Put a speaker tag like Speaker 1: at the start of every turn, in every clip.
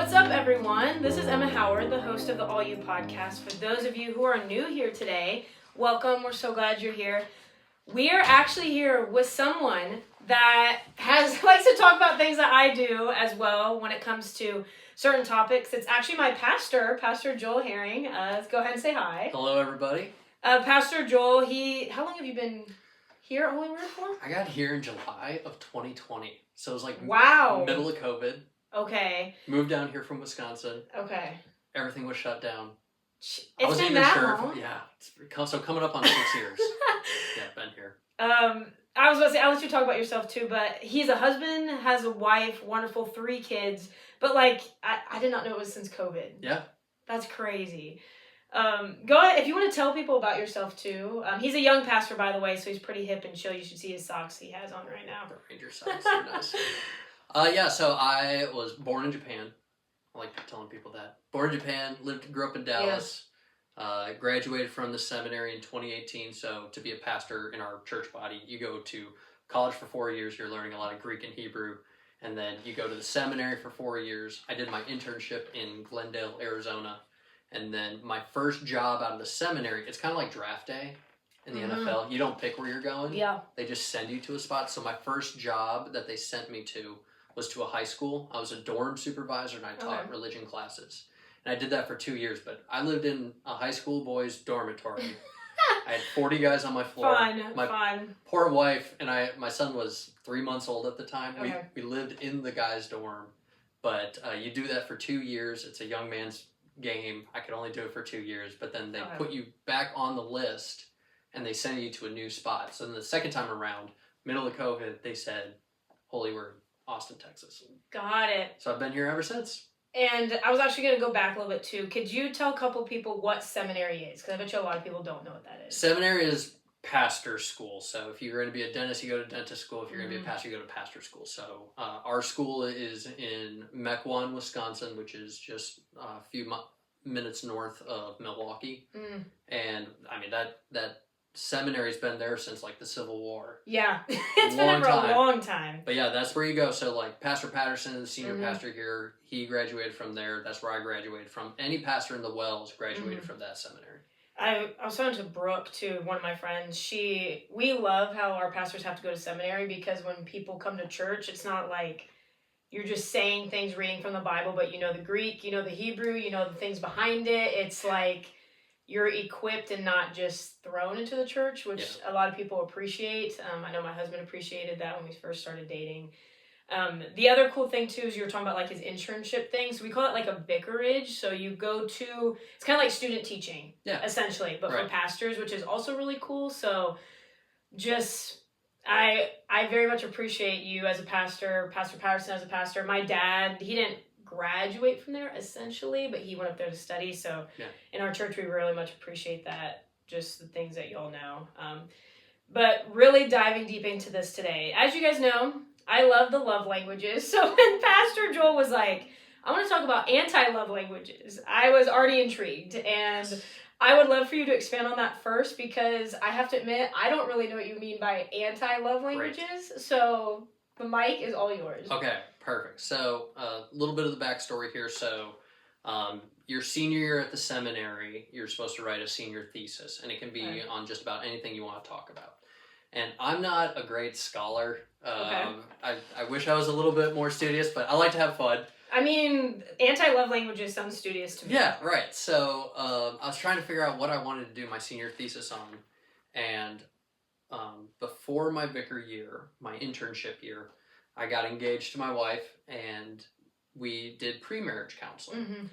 Speaker 1: What's up, everyone? This is Emma Howard, the host of the All You podcast. For those of you who are new here today, welcome. We're so glad you're here. We are actually here with someone that likes to talk about things that I do as well when it comes to certain topics. It's actually my pastor, Pastor Joel Herring. Let's go ahead and say hi.
Speaker 2: Hello, everybody.
Speaker 1: Pastor Joel, how long have you been here at Holy Word for?
Speaker 2: I got here in July of 2020. So it was like middle of COVID.
Speaker 1: Okay.
Speaker 2: Moved down here from Wisconsin.
Speaker 1: Okay.
Speaker 2: Everything was shut down.
Speaker 1: I wasn't even sure.
Speaker 2: So coming up on 6 years. Yeah, been here.
Speaker 1: I was going to say, I'll let you talk about yourself too, but he's a husband, has a wife, wonderful 3 kids, but I did not know it was since COVID.
Speaker 2: Yeah.
Speaker 1: That's crazy. Go ahead, if you want to tell people about yourself too. He's a young pastor, by the way, so he's pretty hip and chill. You should see his socks he has on right now.
Speaker 2: The Ranger socks are nice. So I was born in Japan. I like telling people that. Born in Japan, grew up in Dallas. Yeah. Graduated from the seminary in 2018. So to be a pastor in our church body, you go to college for 4 years. You're learning a lot of Greek and Hebrew. And then you go to the seminary for 4 years. I did my internship in Glendale, Arizona. And then my first job out of the seminary, it's kind of like draft day in the NFL. You don't pick where you're going. Yeah. They just send you to a spot. So my first job that they sent me to was to a high school. I was a dorm supervisor and I taught religion classes. And I did that for 2 years, but I lived in a high school boys dormitory. I had 40 guys on my floor. Fun. Poor wife and my son was 3 months old at the time. Okay. We lived in the guys' dorm, but you do that for 2 years. It's a young man's game. I could only do it for 2 years, but then they put you back on the list and they send you to a new spot. So then the second time around, middle of COVID, they said, Holy Word, Austin, Texas. Got it. So I've been here ever since.
Speaker 1: And I was actually going to go back a little bit too. Could you tell a couple people what seminary is? Because I bet you a lot of people don't know what that is.
Speaker 2: Seminary is pastor school. So if you're going to be a dentist, you go to dentist school. If you're going to be a pastor, you go to pastor school. So our school is in Mequon, Wisconsin, which is just a few minutes north of Milwaukee. And I mean, that seminary's been there since the Civil War. Yeah, it's been there for a long time. But yeah, that's where you go. So Pastor Patterson, the senior pastor here, he graduated from there. That's where I graduated from. Any pastor in the Wells graduated from that seminary.
Speaker 1: I was talking to Brooke too, one of my friends. We love how our pastors have to go to seminary because when people come to church, it's not like you're just saying things, reading from the Bible, but you know the Greek, you know the Hebrew, you know the things behind it. It's like you're equipped and not just thrown into the church, which a lot of people appreciate. I know my husband appreciated that when we first started dating. The other cool thing too is you were talking about his internship thing. So we call it a vicarage. So you go to, it's kind of like student teaching, essentially, but for pastors, which is also really cool. So just, I very much appreciate you as a pastor, Pastor Patterson as a pastor. My dad, he didn't graduate from there essentially, but he went up there to study. So in our church, we really much appreciate that, just the things that y'all know. But really diving deep into this today, as you guys know, I love the love languages. So when Pastor Joel was like, I want to talk about anti-love languages, I was already intrigued. And I would love for you to expand on that first, because I have to admit, I don't really know what you mean by anti-love languages. Right. So the mic is all yours.
Speaker 2: Okay, perfect. So a little bit of the backstory here. So your senior year at the seminary, you're supposed to write a senior thesis, and it can be on just about anything you want to talk about. And I'm not a great scholar. I wish I was a little bit more studious, but I like to have fun.
Speaker 1: I mean, anti-love languages sound studious to me.
Speaker 2: Yeah, right. So I was trying to figure out what I wanted to do my senior thesis on. And before my vicar year, my internship year, I got engaged to my wife and we did pre-marriage counseling.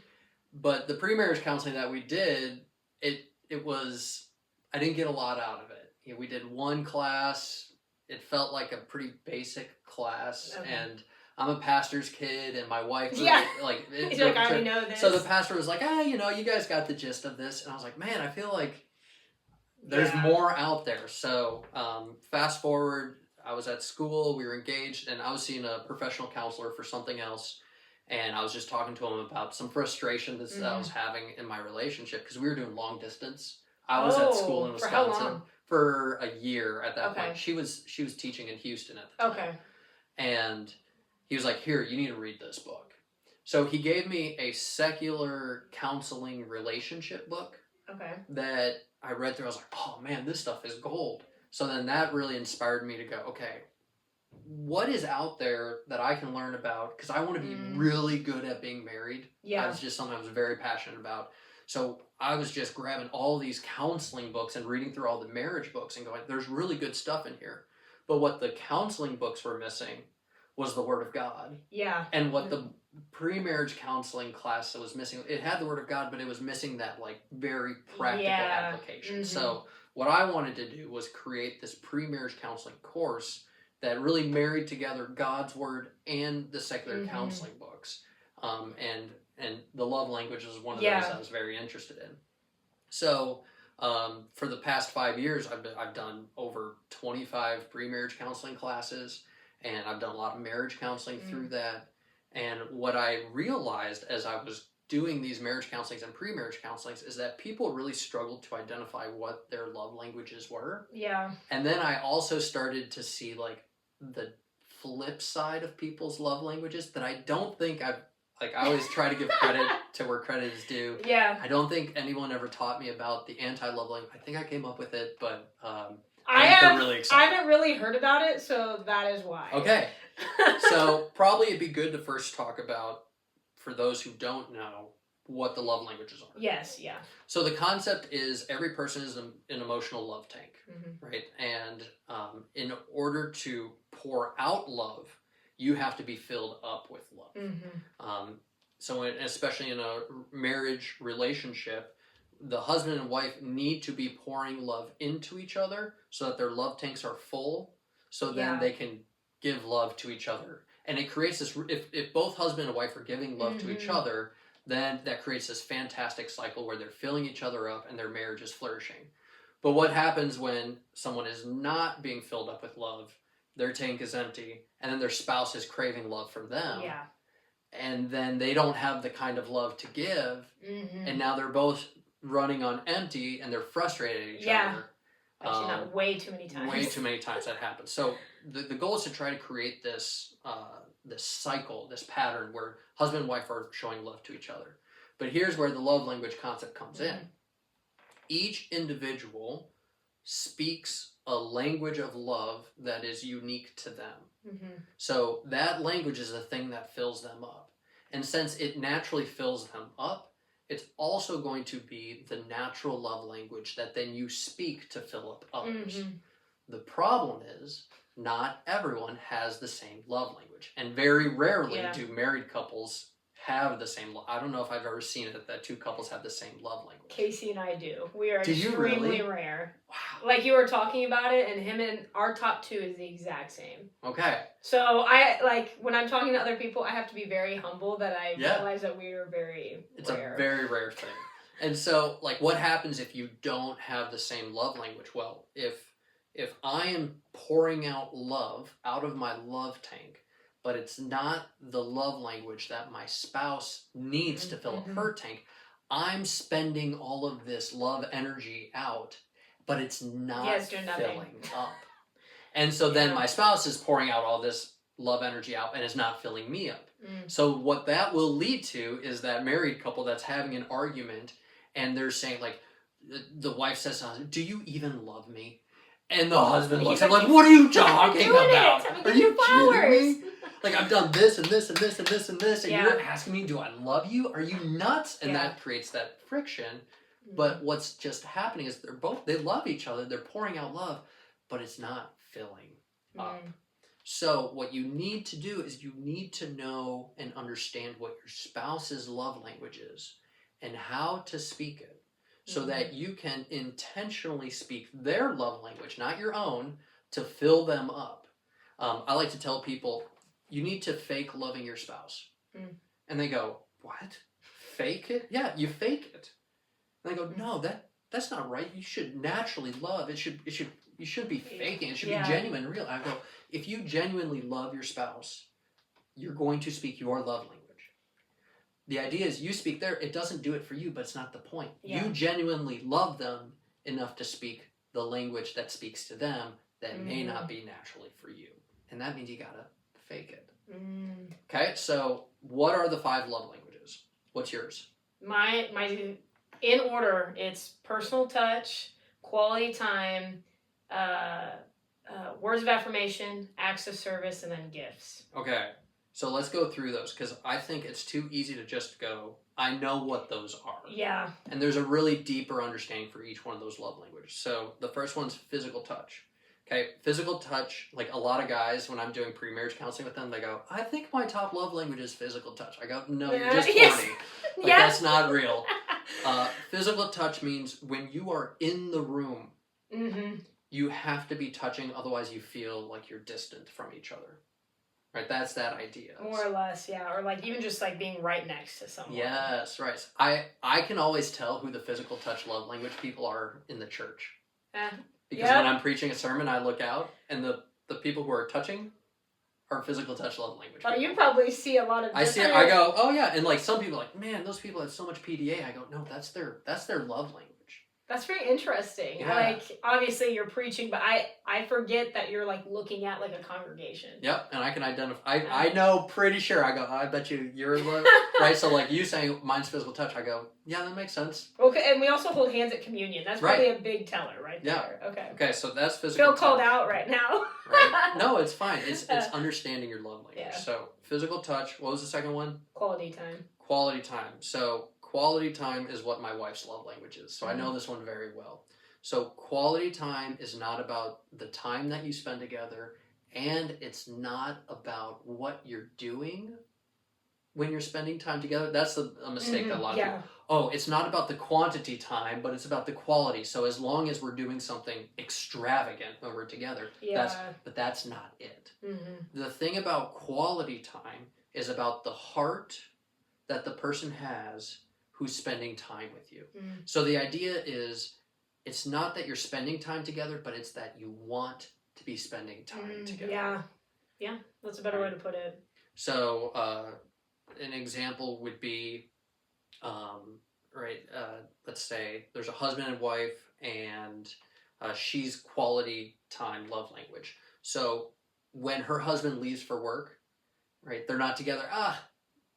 Speaker 2: But the pre-marriage counseling that we did, it was, I didn't get a lot out of it. We did one class. It felt like a pretty basic class. And I'm a pastor's kid, and my wife was
Speaker 1: I already know this.
Speaker 2: So the pastor was like, you guys got the gist of this. And I was like, man, I feel like there's more out there. So fast forward, I was at school, we were engaged, and I was seeing a professional counselor for something else. And I was just talking to him about some frustration that I was having in my relationship, because we were doing long distance. I was at school in Wisconsin.
Speaker 1: For how long?
Speaker 2: For a year at that point. She was teaching in Houston at the time. And he was like, here, you need to read this book. So he gave me a secular counseling relationship book
Speaker 1: Okay.
Speaker 2: that I read through. I was like, oh man, this stuff is gold. So then that really inspired me to go, okay, what is out there that I can learn about? Because I want to be really good at being married.
Speaker 1: Yeah.
Speaker 2: That was just something I was very passionate about. So I was just grabbing all these counseling books and reading through all the marriage books and going, there's really good stuff in here. But what the counseling books were missing was the Word of God.
Speaker 1: Yeah.
Speaker 2: And what the pre-marriage counseling class was missing, it had the Word of God, but it was missing that like very practical application. So what I wanted to do was create this pre-marriage counseling course that really married together God's Word and the secular counseling books. And the love language is one of those I was very interested in. So for the past 5 years, I've done over 25 pre-marriage counseling classes, and I've done a lot of marriage counseling through that. And what I realized as I was doing these marriage counselings and pre-marriage counselings is that people really struggled to identify what their love languages were.
Speaker 1: Yeah.
Speaker 2: And then I also started to see like the flip side of people's love languages that I don't think I always try to give credit to where credit is due.
Speaker 1: Yeah.
Speaker 2: I don't think anyone ever taught me about the anti-love language. I think I came up with it, but
Speaker 1: I haven't really heard about it, so that is why.
Speaker 2: Okay. So probably it'd be good to first talk about, for those who don't know, what the love languages are.
Speaker 1: Yes, yeah.
Speaker 2: So the concept is every person is an emotional love tank, right? And in order to pour out love, you have to be filled up with love. So especially in a marriage relationship, the husband and wife need to be pouring love into each other so that their love tanks are full, so then they can give love to each other. And it creates this, if both husband and wife are giving love to each other, then that creates this fantastic cycle where they're filling each other up and their marriage is flourishing. But what happens when someone is not being filled up with love, their tank is empty, and then their spouse is craving love from them. Yeah. And then they don't have the kind of love to give, and now they're both running on empty, and they're frustrated at each other.
Speaker 1: I've seen that way too many times.
Speaker 2: Way too many times that happens. So the goal is to try to create this this cycle, this pattern where husband and wife are showing love to each other. But here's where the love language concept comes in. Each individual speaks a language of love that is unique to them. So that language is the thing that fills them up. And since it naturally fills them up, it's also going to be the natural love language that then you speak to fill up others. The problem is not everyone has the same love language. And very rarely do married couples have the same love. I don't know if I've ever seen it that two couples have the same love language.
Speaker 1: Casey and I do. We are
Speaker 2: do
Speaker 1: extremely rare. Wow. Like you were talking about it, and him and our top two is the exact same.
Speaker 2: Okay.
Speaker 1: So when I'm talking to other people, I have to be very humble that I realize that we are very
Speaker 2: It's
Speaker 1: rare.
Speaker 2: A very rare thing. And so, like, what happens if you don't have the same love language? Well, if I am pouring out love out of my love tank, but it's not the love language that my spouse needs to fill up her tank, I'm spending all of this love energy out, but it's not filling up. And so then my spouse is pouring out all this love energy out and is not filling me up. So what that will lead to is that married couple that's having an argument and they're saying, like, the wife says to the husband, "Do you even love me?" And the husband looks at him like, "What are you talking about? Are you kidding me? Like, I've done this and this and this and this and this, and you're asking me, do I love you? Are you nuts?" And that creates that friction. But what's just happening is they love each other. They're pouring out love, but it's not filling up. So what you need to do is you need to know and understand what your spouse's love language is and how to speak it, so that you can intentionally speak their love language, not your own, to fill them up. I like to tell people, you need to fake loving your spouse. And they go, "What? Fake it?" "Yeah, you fake it." And I go, "No, that's not right. You should naturally love. You should be faking. It should be genuine, real." I go, if you genuinely love your spouse, you're going to speak your love language. The idea is you speak there, it doesn't do it for you, but it's not the point. You genuinely love them enough to speak the language that speaks to them that may not be naturally for you. And that means you gotta fake it.
Speaker 1: Mm.
Speaker 2: Okay, so what are the 5 love languages? What's yours?
Speaker 1: My in order, it's personal touch, quality time, words of affirmation, acts of service, and then gifts.
Speaker 2: Okay, so let's go through those because I think it's too easy to just go, I know what those are.
Speaker 1: Yeah.
Speaker 2: And there's a really deeper understanding for each one of those love languages. So the first one's physical touch. Okay, physical touch, like a lot of guys, when I'm doing pre-marriage counseling with them, they go, I think my top love language is physical touch. I go, no, you're just horny. Like, that's not real. Physical touch means when you are in the room, you have to be touching, otherwise you feel like you're distant from each other. Right, that's that idea.
Speaker 1: More or less, yeah. Or like even just like being right next to someone.
Speaker 2: Yes, right. I can always tell who the physical touch love language people are in the church. Because when I'm preaching a sermon, I look out, and the people who are touching are physical touch love language people.
Speaker 1: Oh, you probably see a lot of
Speaker 2: I see it, I go, oh yeah, and like some people are like, man, those people have so much PDA. I go, no, that's their love language.
Speaker 1: That's very interesting.
Speaker 2: Yeah.
Speaker 1: Like, obviously you're preaching, but I forget that you're like looking at like a congregation.
Speaker 2: Yep, and I can identify. I know pretty sure. I go, I bet you're right. So like you saying mine's physical touch, I go, yeah, that makes sense.
Speaker 1: Okay, and we also hold hands at communion. That's probably a big teller right there. Okay.
Speaker 2: Okay, so that's physical
Speaker 1: Feel
Speaker 2: touch.
Speaker 1: called out right now.
Speaker 2: Right? No, it's fine. It's understanding your love language.
Speaker 1: Yeah.
Speaker 2: So physical touch. What was the second one?
Speaker 1: Quality time.
Speaker 2: Quality time. So quality time is what my wife's love language is. So I know this one very well. So quality time is not about the time that you spend together, and it's not about what you're doing when you're spending time together. That's a mistake that a lot of people. Oh, it's not about the quantity time, but it's about the quality. So as long as we're doing something extravagant when we're together, but that's not it. The thing about quality time is about the heart that the person has who's spending time with you. So the idea is, it's not that you're spending time together, but it's that you want to be spending time together.
Speaker 1: Yeah, that's a better way to put it.
Speaker 2: So an example would be, let's say there's a husband and wife, and she's quality time love language. So when her husband leaves for work, right, they're not together.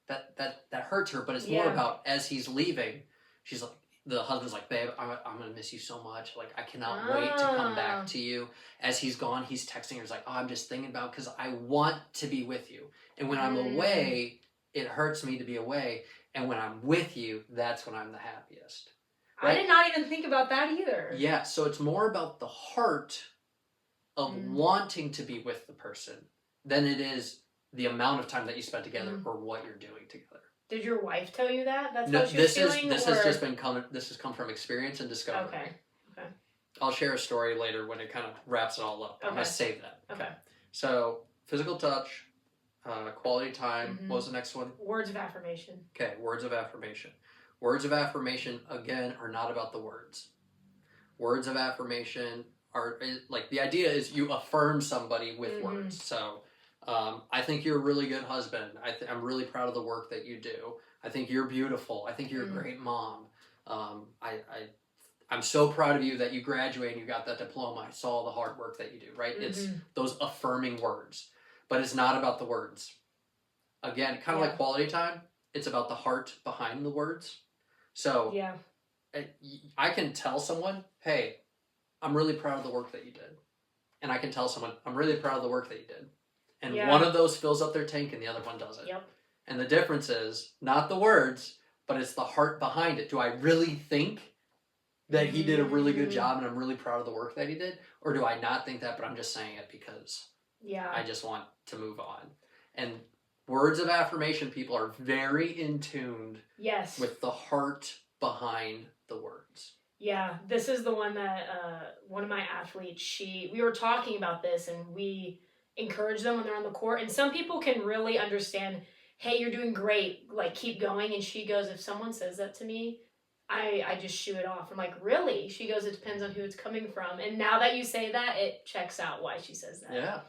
Speaker 2: That hurts her, but it's more about as he's leaving, she's like, the husband's like, babe, I'm going to miss you so much. Like, I cannot wait to come back to you. As he's gone, he's texting her. He's like, oh, I'm just thinking about, because I want to be with you. And when I'm away, it hurts me to be away. And when I'm with you, that's when I'm the happiest. Right?
Speaker 1: I did not even think about that either.
Speaker 2: Yeah, so it's more about the heart of wanting to be with the person than it is the amount of time that you spend together or what you're doing together.
Speaker 1: Did your wife tell you that? That's how she was feeling?
Speaker 2: This has come from experience and discovery.
Speaker 1: Okay.
Speaker 2: I'll share a story later when it kind of wraps it all up. I'm going to save that.
Speaker 1: Okay.
Speaker 2: So, physical touch, quality time. What was the next one?
Speaker 1: Words of affirmation.
Speaker 2: Okay, words of affirmation. Words of affirmation, again, are not about the words. Words of affirmation are, like, the idea is you affirm somebody with words. So, I think you're a really good husband. I'm really proud of the work that you do. I think you're beautiful. I think you're a great mom. I'm so proud of you that you graduated and you got that diploma. I saw the hard work that you do, right? It's those affirming words. But it's not about the words. Again, kind of like quality time, it's about the heart behind the words. So I can tell someone, hey, I'm really proud of the work that you did. And I can tell someone, I'm really proud of the work that you did. And one of those fills up their tank and the other one doesn't.
Speaker 1: Yep.
Speaker 2: And the difference is not the words, but it's the heart behind it. Do I really think that he did a really good job and I'm really proud of the work that he did? Or do I not think that, but I'm just saying it because I just want to move on? And words of affirmation people are very in tune with the heart behind the words.
Speaker 1: Yeah, this is the one that one of my athletes, we were talking about this, and we encourage them when they're on the court. And some people can really understand, hey, you're doing great, like, keep going. And she goes, if someone says that to me, I just shoo it off. I'm like, really? She goes, it depends on who it's coming from. And now that you say that, it checks out why she says that.
Speaker 2: Yeah.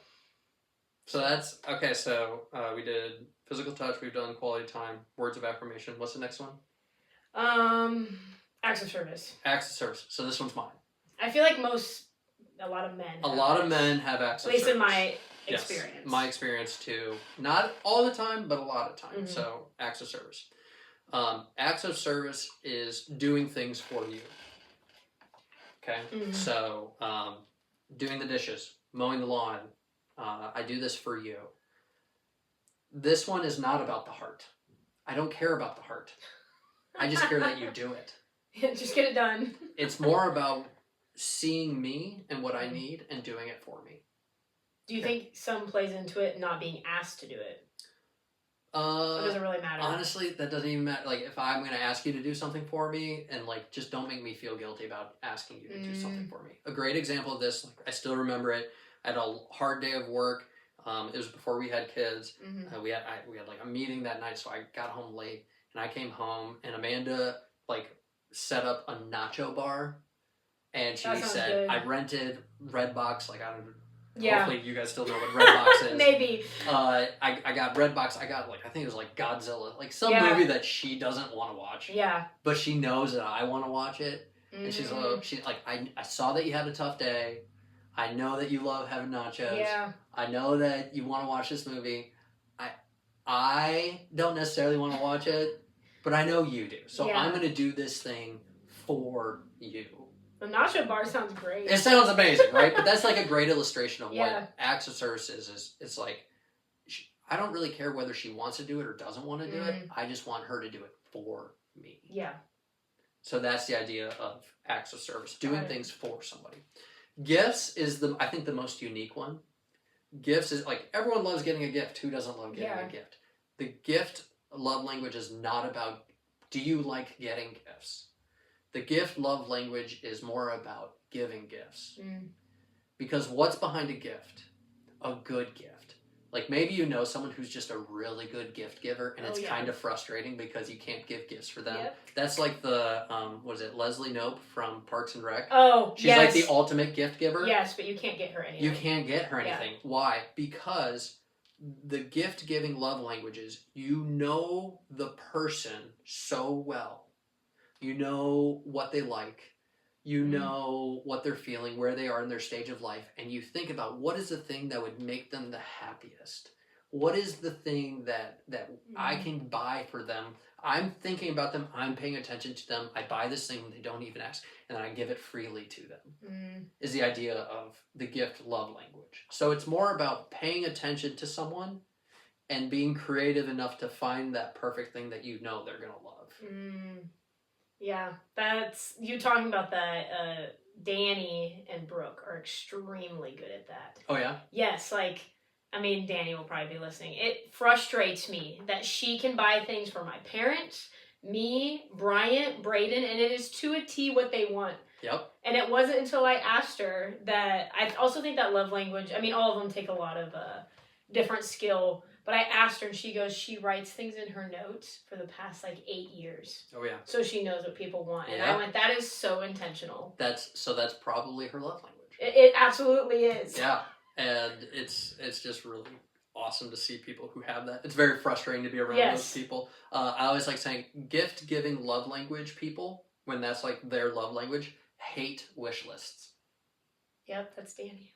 Speaker 2: So that's, okay, so we did physical touch, we've done quality time, words of affirmation. What's the next one?
Speaker 1: Acts of service.
Speaker 2: Acts of service. So this one's mine.
Speaker 1: I feel like a lot of men have
Speaker 2: men have acts of service.
Speaker 1: At least experience.
Speaker 2: Yes, my experience too. Not all the time, but a lot of time. So acts of service. Acts of service is doing things for you. Okay, so doing the dishes, mowing the lawn. I do this for you. This one is not about the heart. I don't care about the heart. I just care that you do it.
Speaker 1: Just get it done.
Speaker 2: It's more about seeing me and what I need and doing it for me.
Speaker 1: Do you think some plays into it not being asked to do it? Or does it really matter?
Speaker 2: Honestly, that doesn't even matter. Like, if I'm going to ask you to do something for me, and like, just don't make me feel guilty about asking you to do something for me. A great example of this, like, I still remember it. I had a hard day of work. It was before we had kids. We had like a meeting that night, so I got home late, and I came home, and Amanda like set up a nacho bar, and she said,
Speaker 1: good.
Speaker 2: I rented Redbox. Like, I don't.
Speaker 1: Yeah.
Speaker 2: Hopefully you guys still know what Redbox is.
Speaker 1: Maybe.
Speaker 2: I got Redbox. I got, like, I think it was like Godzilla, like some movie that she doesn't want to watch.
Speaker 1: Yeah.
Speaker 2: But she knows that I want to watch it, and she's like, I saw that you had a tough day. I know that you love having nachos.
Speaker 1: Yeah.
Speaker 2: I know that you want to watch this movie. I don't necessarily want to watch it, but I know you do. So I'm going to do this thing for you.
Speaker 1: The nacho bar sounds great.
Speaker 2: It sounds amazing, right? But that's like a great illustration of what acts of service is. It's like, I don't really care whether she wants to do it or doesn't want to do it. I just want her to do it for me.
Speaker 1: Yeah.
Speaker 2: So that's the idea of acts of service, doing things for somebody. Gifts is I think the most unique one. Gifts is like, everyone loves getting a gift. Who doesn't love getting a gift? The gift love language is not about, do you like getting gifts? The gift love language is more about giving gifts. Because what's behind a gift? A good gift. Like, maybe you know someone who's just a really good gift giver, and it's kind of frustrating because you can't give gifts for them. That's like the, what is it, Leslie Knope from Parks and Rec?
Speaker 1: Oh,
Speaker 2: She's like the ultimate gift giver.
Speaker 1: Yes, but you can't get her anything.
Speaker 2: You can't get her anything. Why? Because the gift giving love languages, you know the person so well. You know what they like. You know what they're feeling, where they are in their stage of life, and you think about, what is the thing that would make them the happiest? What is the thing that I can buy for them? I'm thinking about them. I'm paying attention to them. I buy this thing when they don't even ask, and I give it freely to them. Is the idea of the gift love language. So it's more about paying attention to someone and being creative enough to find that perfect thing that you know they're going to love.
Speaker 1: Yeah, that's, you talking about that, Danny and Brooke are extremely good at that.
Speaker 2: Oh, yeah?
Speaker 1: Yes, like, I mean, Danny will probably be listening. It frustrates me that she can buy things for my parents, me, Bryant, Braden, and it is to a T what they want.
Speaker 2: Yep.
Speaker 1: And it wasn't until I asked her that, I also think that love language, I mean, all of them take a lot of different skill. But I asked her, and she goes, she writes things in her notes for the past, like, 8 years.
Speaker 2: Oh, yeah.
Speaker 1: So she knows what people want. And I went, that is so intentional.
Speaker 2: That's probably her love language.
Speaker 1: It absolutely is.
Speaker 2: Yeah. And it's just really awesome to see people who have that. It's very frustrating to be around those people. I always like saying, gift-giving love language people, when that's, like, their love language, hate wish lists.
Speaker 1: Yep, that's Danny.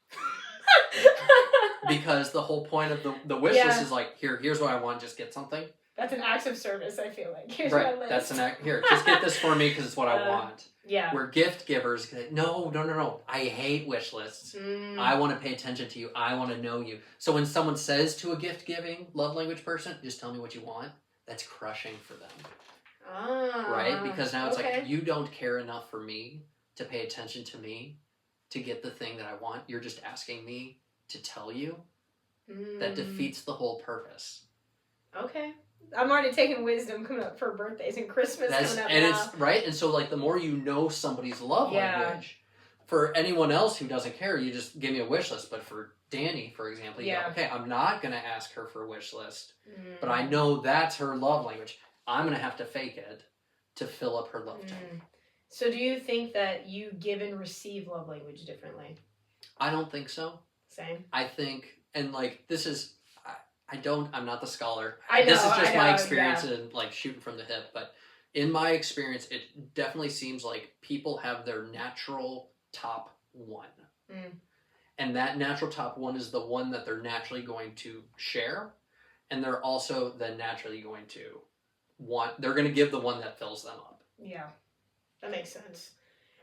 Speaker 2: Because the whole point of the wish list is like, here's what I want, just get something.
Speaker 1: That's an act of service, I feel like. Here's my list.
Speaker 2: That's an act. Here, just get this for me because it's what I want.
Speaker 1: Yeah.
Speaker 2: We're gift givers. No. I hate wish lists. I want to pay attention to you. I want to know you. So when someone says to a gift giving love language person, just tell me what you want, that's crushing for them. Right? Because now it's like, you don't care enough for me to pay attention to me to get the thing that I want. You're just asking me to tell you. That defeats the whole purpose. Okay.
Speaker 1: I'm already taking wisdom coming up for birthdays and Christmas coming up now.
Speaker 2: It's right, and so like the more you know somebody's love language, for anyone else who doesn't care, you just give me a wish list. But for Danny, for example, you go, okay, I'm not gonna ask her for a wish list, but I know that's her love language. I'm gonna have to fake it to fill up her love tank.
Speaker 1: So do you think that you give and receive love language differently?
Speaker 2: I don't think so.
Speaker 1: Same.
Speaker 2: I think, and like this is. I'm not the scholar.
Speaker 1: I know,
Speaker 2: this is just my experience and like shooting from the hip. But in my experience, it definitely seems like people have their natural top one. And that natural top one is the one that they're naturally going to share. And they're also then naturally going to they're going to give the one that fills them up.
Speaker 1: Yeah, that makes sense.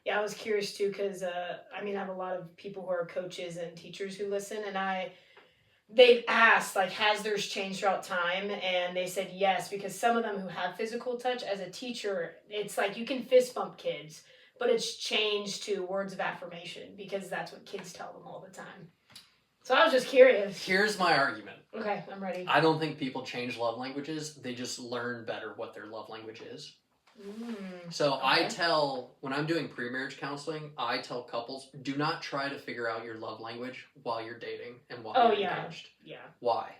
Speaker 1: Yeah, I was curious too because I mean, I have a lot of people who are coaches and teachers who listen, and they've asked like, has theirs changed throughout time? And they said yes, because some of them who have physical touch as a teacher, it's like you can fist bump kids, but it's changed to words of affirmation because that's what kids tell them all the time. So I was just curious.
Speaker 2: Here's my argument.
Speaker 1: Okay, I'm ready.
Speaker 2: I don't think people change love languages. They just learn better what their love language is. So okay. When I'm doing pre-marriage counseling, I tell couples, do not try to figure out your love language while you're dating and while you're engaged.
Speaker 1: Yeah.
Speaker 2: Why?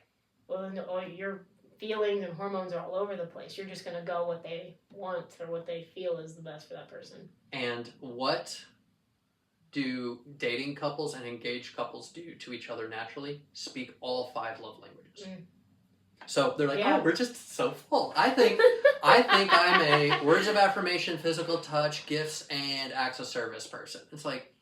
Speaker 1: Well, your feelings and hormones are all over the place. You're just going to go what they want or what they feel is the best for that person.
Speaker 2: And what do dating couples and engaged couples do to each other naturally? Speak all 5 love languages. So they're like, oh, we're just so full. I think I'm a words of affirmation, physical touch, gifts, and acts of service person. It's like,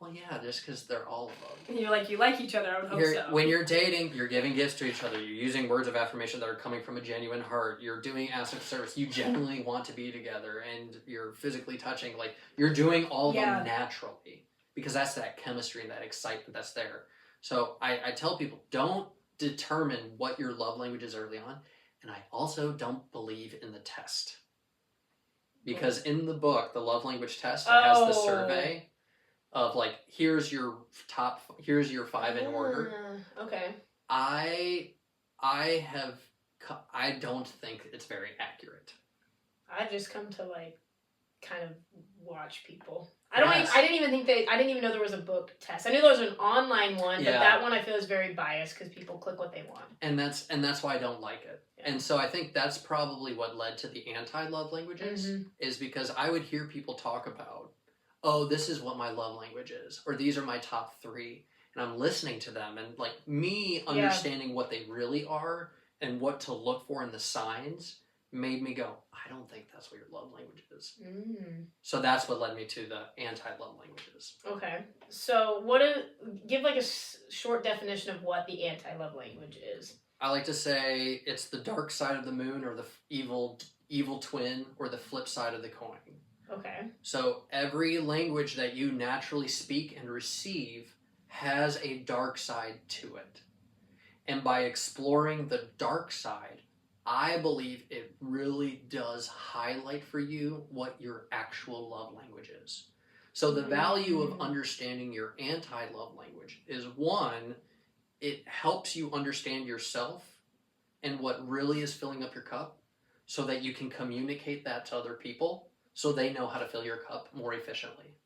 Speaker 2: well, yeah, just because they're all of them.
Speaker 1: And you're like, you like each other, I would hope so.
Speaker 2: When you're dating, you're giving gifts to each other. You're using words of affirmation that are coming from a genuine heart. You're doing acts of service. You genuinely want to be together, and you're physically touching. Like, you're doing all of them naturally because that's that chemistry and that excitement that's there. So I tell people, don't determine what your love language is early on, and I also don't believe in the test, because in the book, the love language test, it has the survey of like, here's your 5 in order.
Speaker 1: Okay.
Speaker 2: I don't think it's very accurate.
Speaker 1: I just come to like kind of watch people. I didn't even know there was a book test. I knew there was an online one, but that one I feel is very biased because people click what they want.
Speaker 2: And that's why I don't like it. Yeah. And so I think that's probably what led to the anti-love languages, is because I would hear people talk about, oh, this is what my love language is, or these are my top 3, and I'm listening to them, and like me understanding what they really are and what to look for in the signs made me go, I don't think that's what your love language is. So that's what led me to the anti-love languages. Okay. So give like a short definition of what the anti-love language is. I like to say it's the dark side of the moon, or the evil twin, or the flip side of the coin. Okay. So every language that you naturally speak and receive has a dark side to it. And by exploring the dark side, I believe it really does highlight for you what your actual love language is. So the value of understanding your anti-love language is, 1, it helps you understand yourself and what really is filling up your cup, so that you can communicate that to other people so they know how to fill your cup more efficiently.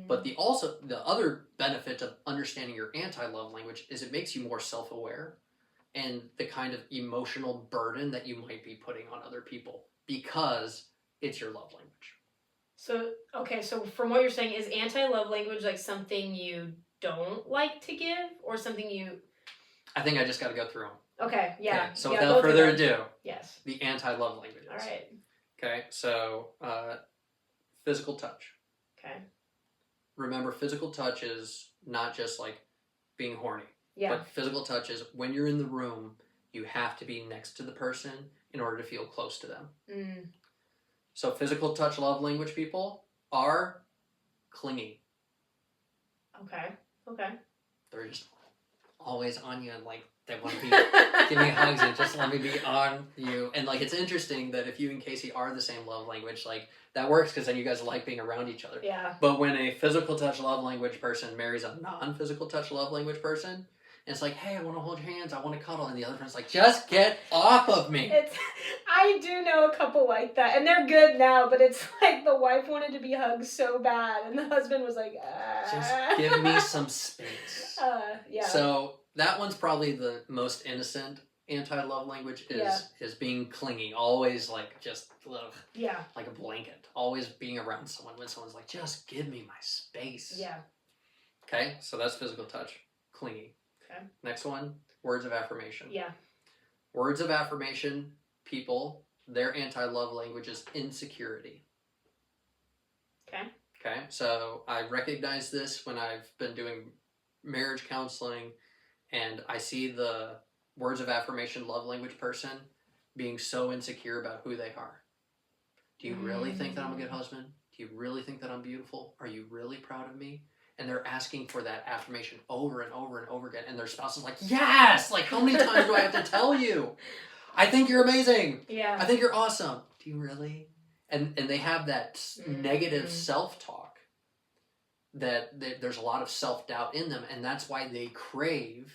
Speaker 2: But the other benefit of understanding your anti-love language is it makes you more self-aware and the kind of emotional burden that you might be putting on other people, because it's your love language.
Speaker 1: So from what you're saying, is anti-love language like something you don't like to give, or something you...
Speaker 2: I think I just got to go through them.
Speaker 1: Okay, yeah.
Speaker 2: Okay, so without further ado,
Speaker 1: yes,
Speaker 2: the anti-love languages.
Speaker 1: All right.
Speaker 2: Okay, so physical touch.
Speaker 1: Okay.
Speaker 2: Remember, physical touch is not just like being horny.
Speaker 1: Yeah.
Speaker 2: But physical touch is when you're in the room, you have to be next to the person in order to feel close to them. So physical touch love language people are clingy. Okay. They're just always on you, and like they want to be giving you hugs and just let me be on you. And like, it's interesting that if you and Casey are the same love language, like that works because then you guys like being around each other.
Speaker 1: Yeah.
Speaker 2: But when a physical touch love language person marries a non-physical touch love language person, and it's like, hey, I want to hold your hands, I want to cuddle, and the other person's like, just get off of me.
Speaker 1: I do know a couple like that, and they're good now, but it's like the wife wanted to be hugged so bad, and the husband was like,
Speaker 2: just give me some space.
Speaker 1: Yeah.
Speaker 2: So that one's probably the most innocent anti-love language, is being clingy, always like just like a blanket, always being around someone when someone's like, just give me my space.
Speaker 1: Yeah.
Speaker 2: Okay, so that's physical touch, clingy. Okay. Next one, words of affirmation.
Speaker 1: Yeah.
Speaker 2: Words of affirmation people, their anti-love language is insecurity.
Speaker 1: Okay.
Speaker 2: Okay, so I recognize this when I've been doing marriage counseling and I see the words of affirmation love language person being so insecure about who they are. Do you really think that I'm a good husband? Do you really think that I'm beautiful? Are you really proud of me? And they're asking for that affirmation over and over and over again. And their spouse is like, yes! Like, how many times do I have to tell you? I think you're amazing.
Speaker 1: Yeah.
Speaker 2: I think you're awesome. Do you really? And they have that negative self-talk that there's a lot of self-doubt in them. And that's why they crave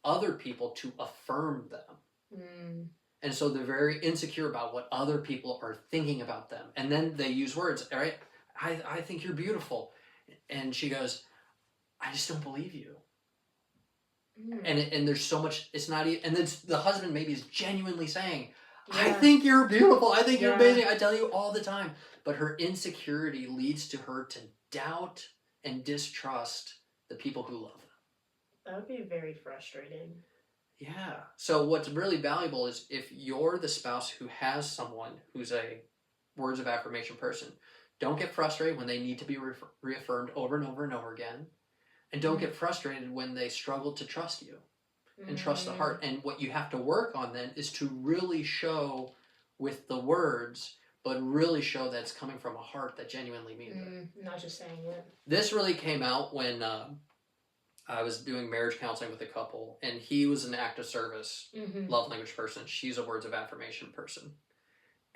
Speaker 2: other people to affirm them. And so they're very insecure about what other people are thinking about them. And then they use words, all right? I think you're beautiful. And she goes, I just don't believe you. And there's so much, it's not even, and then the husband maybe is genuinely saying, I think you're beautiful. I think you're amazing. I tell you all the time. But her insecurity leads to her to doubt and distrust the people who love them.
Speaker 1: That would be very frustrating.
Speaker 2: Yeah. So what's really valuable is if you're the spouse who has someone who's a words of affirmation person, don't get frustrated when they need to be reaffirmed over and over and over again. And don't get frustrated when they struggle to trust you and trust the heart. And what you have to work on then is to really show with the words, but really show that it's coming from a heart that genuinely means it.
Speaker 1: Not just saying it.
Speaker 2: This really came out when I was doing marriage counseling with a couple, and he was an act of service love language person. She's a words of affirmation person.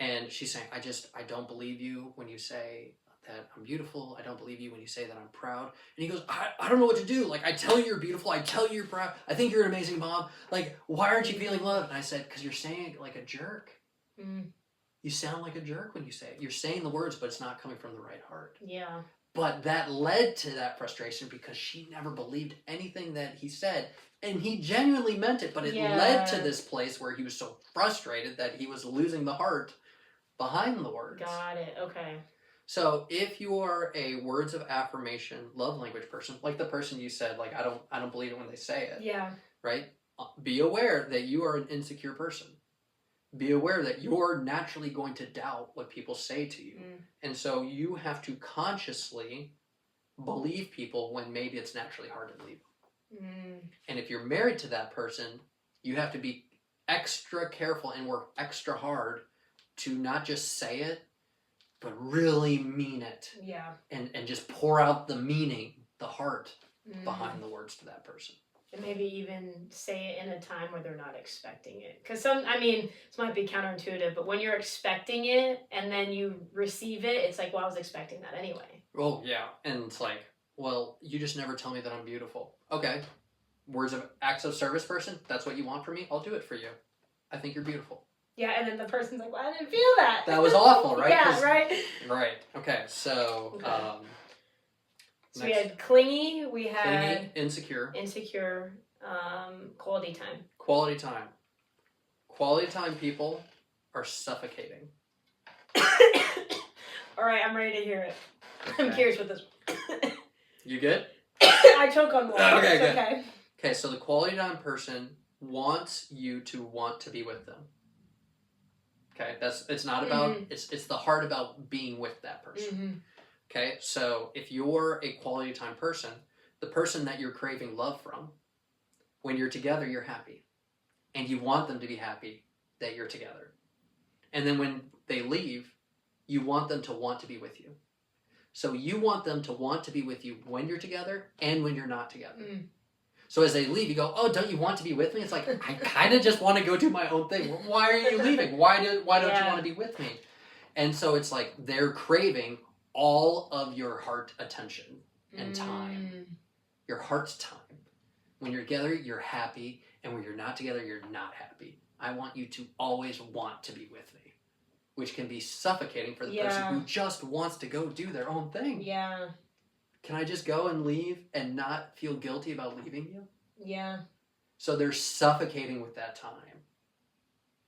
Speaker 2: And she's saying, I don't believe you when you say that I'm beautiful. I don't believe you when you say that I'm proud. And he goes, I don't know what to do. Like, I tell you you're beautiful. I tell you you're proud. I think you're an amazing mom. Like, why aren't you feeling loved? And I said, because you're saying it like a jerk. You sound like a jerk when you say it. You're saying the words, but it's not coming from the right heart.
Speaker 1: Yeah.
Speaker 2: But that led to that frustration because she never believed anything that he said. And he genuinely meant it, but it led to this place where he was so frustrated that he was losing the heart behind the words.
Speaker 1: Got it. Okay.
Speaker 2: So if you are a words of affirmation love language person, like the person you said, like, I don't believe it when they say it.
Speaker 1: Yeah.
Speaker 2: Right? Be aware that you are an insecure person. Be aware that you're naturally going to doubt what people say to you. And so you have to consciously believe people when maybe it's naturally hard to believe them. And if you're married to that person, you have to be extra careful and work extra hard to not just say it, but really mean it. Yeah. And just pour out the meaning, the heart behind the words to that person.
Speaker 1: And maybe even say it in a time where they're not expecting it. Because this might be counterintuitive, but when you're expecting it and then you receive it, it's like, well, I was expecting that anyway.
Speaker 2: Oh, yeah. And it's like, well, you just never tell me that I'm beautiful. Okay. Words of acts of service person, that's what you want from me? I'll do it for you. I think you're beautiful.
Speaker 1: Yeah, and then the person's like, well, I didn't feel that.
Speaker 2: That was awful, right?
Speaker 1: Yeah, right?
Speaker 2: Right. Okay, so...
Speaker 1: Okay. So we had clingy, we had...
Speaker 2: Insecure,
Speaker 1: quality time.
Speaker 2: Quality time. Quality time people are suffocating.
Speaker 1: All right, I'm ready to hear it. Okay. I'm curious with this one. You
Speaker 2: good?
Speaker 1: I choke on water.
Speaker 2: Okay, good.
Speaker 1: Okay.
Speaker 2: Okay, so the quality time person wants you to want to be with them. Okay, it's not about, it's the heart about being with that person. Okay, so if you're a quality time person, the person that you're craving love from, when you're together, you're happy. And you want them to be happy that you're together. And then when they leave, you want them to want to be with you. So you want them to want to be with you when you're together and when you're not together. So as they leave, you go, oh, don't you want to be with me? It's like, I kind of just want to go do my own thing. Why are you leaving? Why don't you want to be with me? And so it's like they're craving all of your heart attention and time. Your heart's time. When you're together, you're happy. And when you're not together, you're not happy. I want you to always want to be with me. Which can be suffocating for the person who just wants to go do their own thing. Yeah. Can I just go and leave and not feel guilty about leaving you? Yeah. So they're suffocating with that time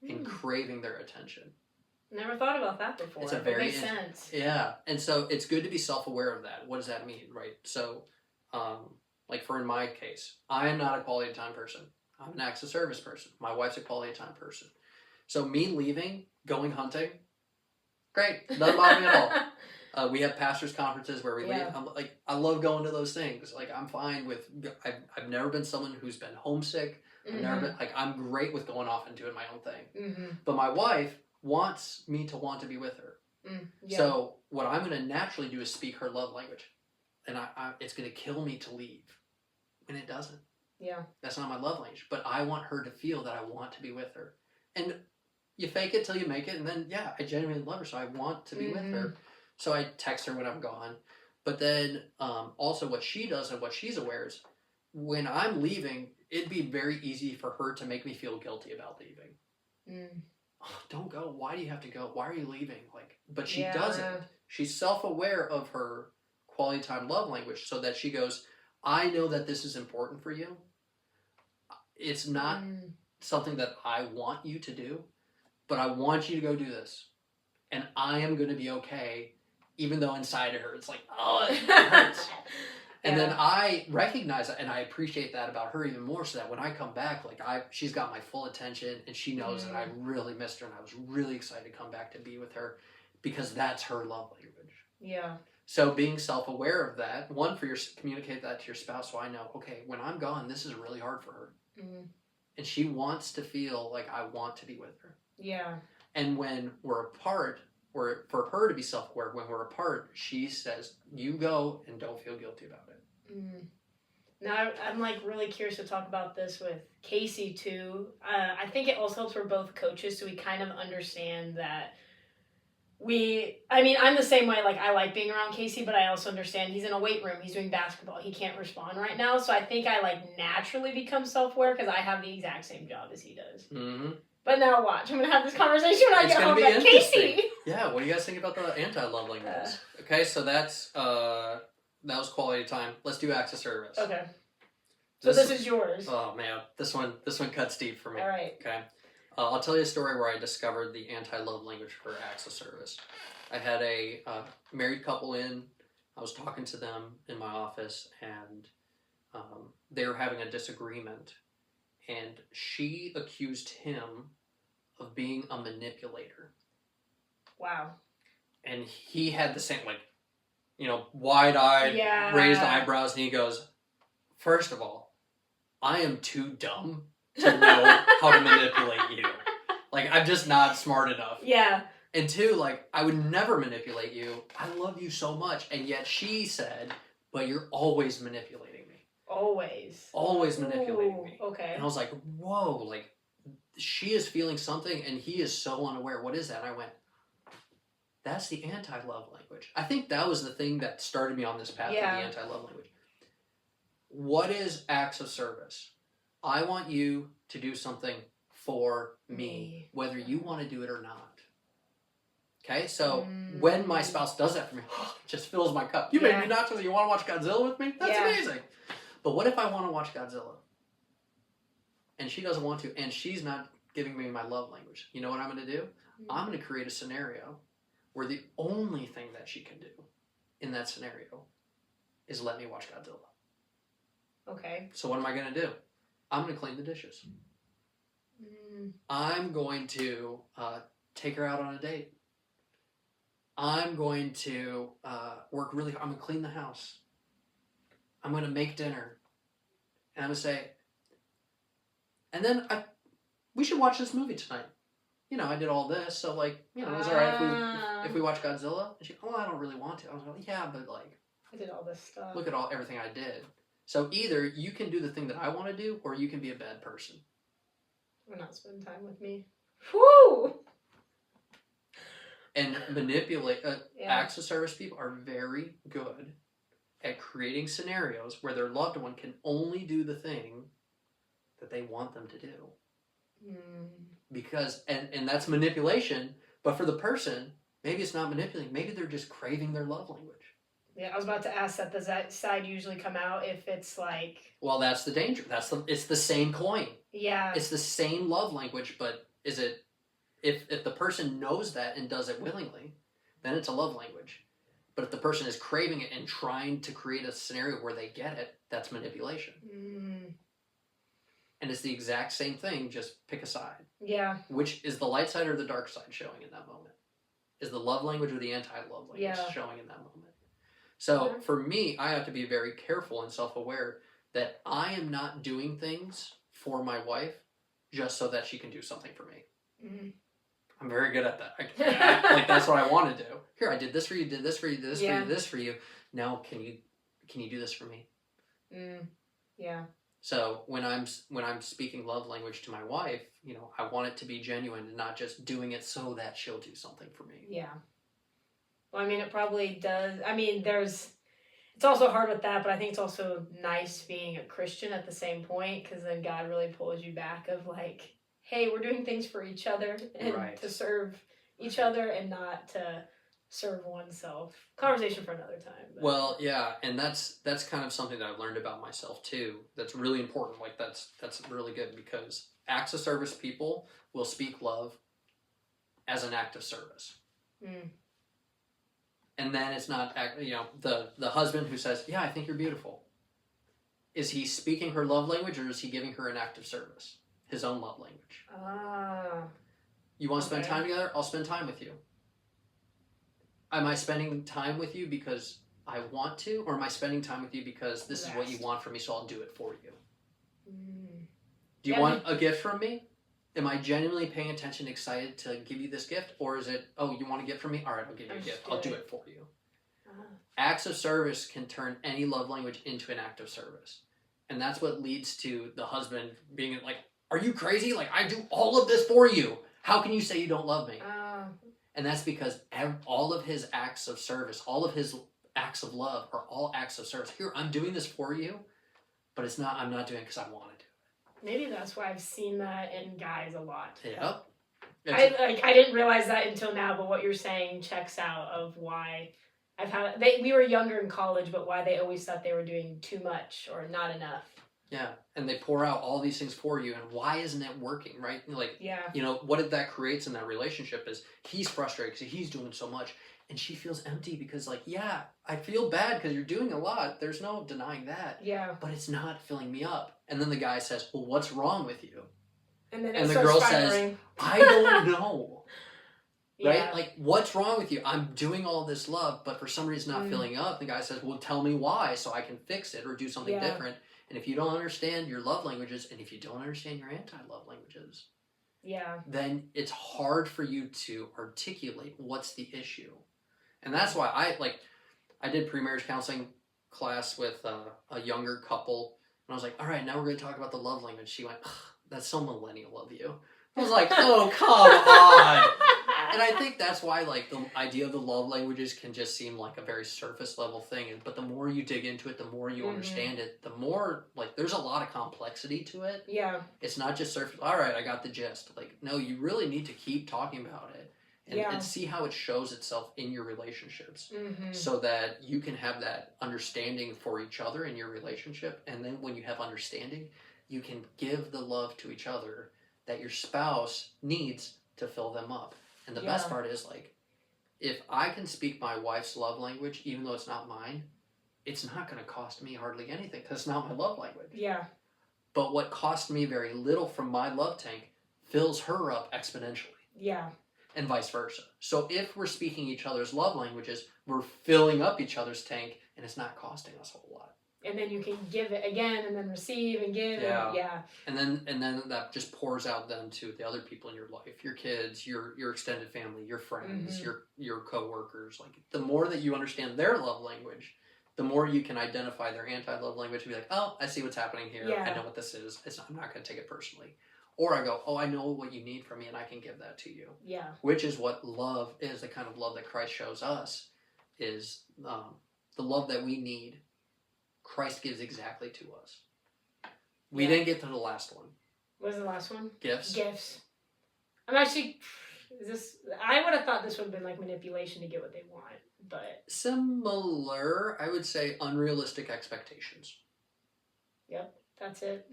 Speaker 2: and craving their attention.
Speaker 1: Never thought about that before. It makes sense.
Speaker 2: Yeah. And so it's good to be self-aware of that. What does that mean, right? So, like in my case, I am not a quality time person. I'm an acts of service person. My wife's a quality time person. So me leaving, going hunting, great. Doesn't bother me at all. We have pastors' conferences where we leave.
Speaker 1: Yeah.
Speaker 2: I'm like, I love going to those things. Like, I'm fine with. I've never been someone who's been homesick. I've never been like. I'm great with going off and doing my own thing. But my wife wants me to want to be with her.
Speaker 1: Yeah.
Speaker 2: So what I'm going to naturally do is speak her love language, and it's going to kill me to leave, and it doesn't.
Speaker 1: Yeah.
Speaker 2: That's not my love language, but I want her to feel that I want to be with her, and you fake it till you make it, and then yeah, I genuinely love her, so I want to be with her. So I text her when I'm gone, but then also what she does and what she's aware is when I'm leaving, it'd be very easy for her to make me feel guilty about leaving. Oh, don't go. Why do you have to go? Why are you leaving? Like, but she doesn't. She's self-aware of her quality time love language, so that she goes, I know that this is important for you. It's not something that I want you to do, but I want you to go do this. And I am going to be okay, even though inside of her it's like, oh, it hurts. And then I recognize that, and I appreciate that about her even more, so that when I come back, like she's got my full attention, and she knows that I really missed her, and I was really excited to come back to be with her, because that's her love language.
Speaker 1: Yeah.
Speaker 2: So being self-aware of that, one, communicate that to your spouse, so I know, okay, when I'm gone, this is really hard for her. And she wants to feel like I want to be with her.
Speaker 1: Yeah.
Speaker 2: And when we're apart, or for her to be self-aware, when we're apart, she says, you go and don't feel guilty about it.
Speaker 1: Now, I'm like really curious to talk about this with Casey too. I think it also helps for both coaches, so we kind of understand that I'm the same way. Like, I like being around Casey, but I also understand he's in a weight room. He's doing basketball. He can't respond right now. So I think I like naturally become self-aware because I have the exact same job as he does. But now watch. I'm going to have this conversation when I get home. Like, Casey!
Speaker 2: Yeah, what do you guys think about the anti-love languages? Okay, so that was quality time. Let's do acts of service.
Speaker 1: Okay. So this is yours.
Speaker 2: Oh man, this one cuts deep for me.
Speaker 1: All right.
Speaker 2: Okay. I'll tell you a story where I discovered the anti-love language for acts of service. I had a married couple in. I was talking to them in my office, and they were having a disagreement. And she accused him of being a manipulator.
Speaker 1: Wow.
Speaker 2: And he had the same, like, wide-eyed, raised eyebrows, and he goes, first of all, I am too dumb to know how to manipulate you. Like, I'm just not smart enough.
Speaker 1: Yeah.
Speaker 2: And two, like, I would never manipulate you. I love you so much. And yet she said, but you're always manipulating me. Always manipulating me.
Speaker 1: Okay.
Speaker 2: And I was like, whoa, like, she is feeling something and he is so unaware. What is that? And I went, that's the anti-love language. I think that was the thing that started me on this path of the anti-love language. What is acts of service? I want you to do something for me, whether you want to do it or not. Okay, so when my spouse does that for me, it just fills my cup. You made me nachos. You want to watch Godzilla with me? That's amazing. But what if I want to watch Godzilla? And she doesn't want to, and she's not giving me my love language. You know what I'm going to do? I'm going to create a scenario where the only thing that she can do in that scenario is let me watch Godzilla.
Speaker 1: Okay.
Speaker 2: So what am I going to do? I'm going to clean the dishes. I'm going to take her out on a date. I'm going to work really hard. I'm going to clean the house. I'm going to make dinner. And I'm going to say, and then we should watch this movie tonight. I did all this, so like, is it alright if we watch Godzilla? And she, I don't really want to. I was like, yeah, but like,
Speaker 1: I did all this stuff.
Speaker 2: Look at everything I did. So either you can do the thing that I want to do, or you can be a bad person.
Speaker 1: Or not spend time with me. Woo!
Speaker 2: And manipulate acts of service people are very good at creating scenarios where their loved one can only do the thing that they want them to do. Because and that's manipulation, but for the person, maybe it's not manipulating, maybe they're just craving their love language.
Speaker 1: Yeah, I was about to ask that. Does that side usually come out if it's like...
Speaker 2: Well, that's the danger. It's the same coin.
Speaker 1: Yeah.
Speaker 2: It's the same love language, but is it... If the person knows that and does it willingly, then it's a love language. But if the person is craving it and trying to create a scenario where they get it, that's manipulation. And it's the exact same thing, just pick a side.
Speaker 1: Yeah.
Speaker 2: Which is the light side or the dark side showing in that moment? Is the love language or the anti-love language
Speaker 1: Yeah.
Speaker 2: showing in that moment? So
Speaker 1: Yeah.
Speaker 2: for me, I have to be very careful and self-aware that I am not doing things for my wife just so that she can do something for me.
Speaker 1: Mm-hmm.
Speaker 2: I'm very good at that. Like that's what I want to do. Here, I did this for you, did this for you, did this for you, this for you. Now, can you do this for me?
Speaker 1: Yeah.
Speaker 2: So when I'm speaking love language to my wife, you know, I want it to be genuine and not just doing it so that she'll do something for me.
Speaker 1: Yeah. Well, I mean, it probably does. I mean, it's also hard with that, but I think it's also nice being a Christian at the same point, because then God really pulls you back of like, hey, we're doing things for each other and
Speaker 2: Right.
Speaker 1: to serve each other and not to serve oneself. Conversation for another time. But.
Speaker 2: Well, yeah, and that's kind of something that I've learned about myself too. That's really important. Like that's really good, because acts of service people will speak love as an act of service. And then it's not, you know, the husband who says, yeah, I think you're beautiful. Is he speaking her love language, or is he giving her an act of service? His own love language. You want to spend time together? I'll spend time with you. Am I spending time with you because I want to, or am I spending time with you because this is what you want from me, so I'll do it for you? Do you want a gift from me? Am I genuinely paying attention, excited to give you this gift? Or is it, oh, you want a gift from me? All right, I'll give you a gift. I'll do it for you. Acts of service can turn any love language into an act of service. And that's what leads to the husband being like, are you crazy? Like, I do all of this for you. How can you say you don't love me? And that's because all of his acts of service, all of his acts of love are all acts of service. Here, I'm doing this for you, but I'm not doing it because I want to do it.
Speaker 1: Maybe that's why I've seen that in guys a lot.
Speaker 2: Yep.
Speaker 1: I didn't realize that until now, but what you're saying checks out of why we were younger in college, but why they always thought they were doing too much or not enough.
Speaker 2: Yeah, and they pour out all these things for you, and why isn't it working, right? Like, you know, what that creates in that relationship is he's frustrated because he's doing so much, and she feels empty because, like, yeah, I feel bad because you're doing a lot. There's no denying that.
Speaker 1: Yeah.
Speaker 2: But it's not filling me up. And then the guy says, well, what's wrong with you?
Speaker 1: And then
Speaker 2: the girl says, I don't know. Right?
Speaker 1: Yeah.
Speaker 2: Like, what's wrong with you? I'm doing all this love, but for some reason not filling up. The guy says, well, tell me why so I can fix it or do something different. And if you don't understand your love languages, and if you don't understand your anti-love languages, then it's hard for you to articulate what's the issue. And that's why I did pre-marriage counseling class with a younger couple, and I was like, all right, now we're going to talk about the love language. She went, that's so millennial of you. I was like, oh, come on. And I think that's why, like, the idea of the love languages can just seem like a very surface level thing. But the more you dig into it, the more you understand it, the more, like, there's a lot of complexity to it. Yeah. It's not just surface. All right, I got the gist. Like, no, you really need to keep talking about it and see how it shows itself in your relationships so that you can have that understanding for each other in your relationship. And then when you have understanding, you can give the love to each other that your spouse needs to fill them up. And the best part is, like, if I can speak my wife's love language, even though it's not mine, it's not going to cost me hardly anything because it's not my love language. Yeah. But what cost me very little from my love tank fills her up exponentially. Yeah. And vice versa. So if we're speaking each other's love languages, we're filling up each other's tank, and it's not costing us a whole lot.
Speaker 1: And then you can give it again, and then receive and give. Yeah.
Speaker 2: And then that just pours out then to the other people in your life, your kids, your extended family, your friends, your coworkers. Like, the more that you understand their love language, the more you can identify their anti-love language and be like, oh, I see what's happening here. Yeah. I know what this is. I'm not going to take it personally. Or I go, oh, I know what you need from me, and I can give that to you. Yeah. Which is what love is, the kind of love that Christ shows us, is the love that we need. Christ gives exactly to us. We didn't get to the last one.
Speaker 1: What was the last one?
Speaker 2: Gifts.
Speaker 1: I'm actually... I would have thought this would have been like manipulation to get what they want, but...
Speaker 2: Similar, I would say unrealistic expectations.
Speaker 1: Yep, that's it.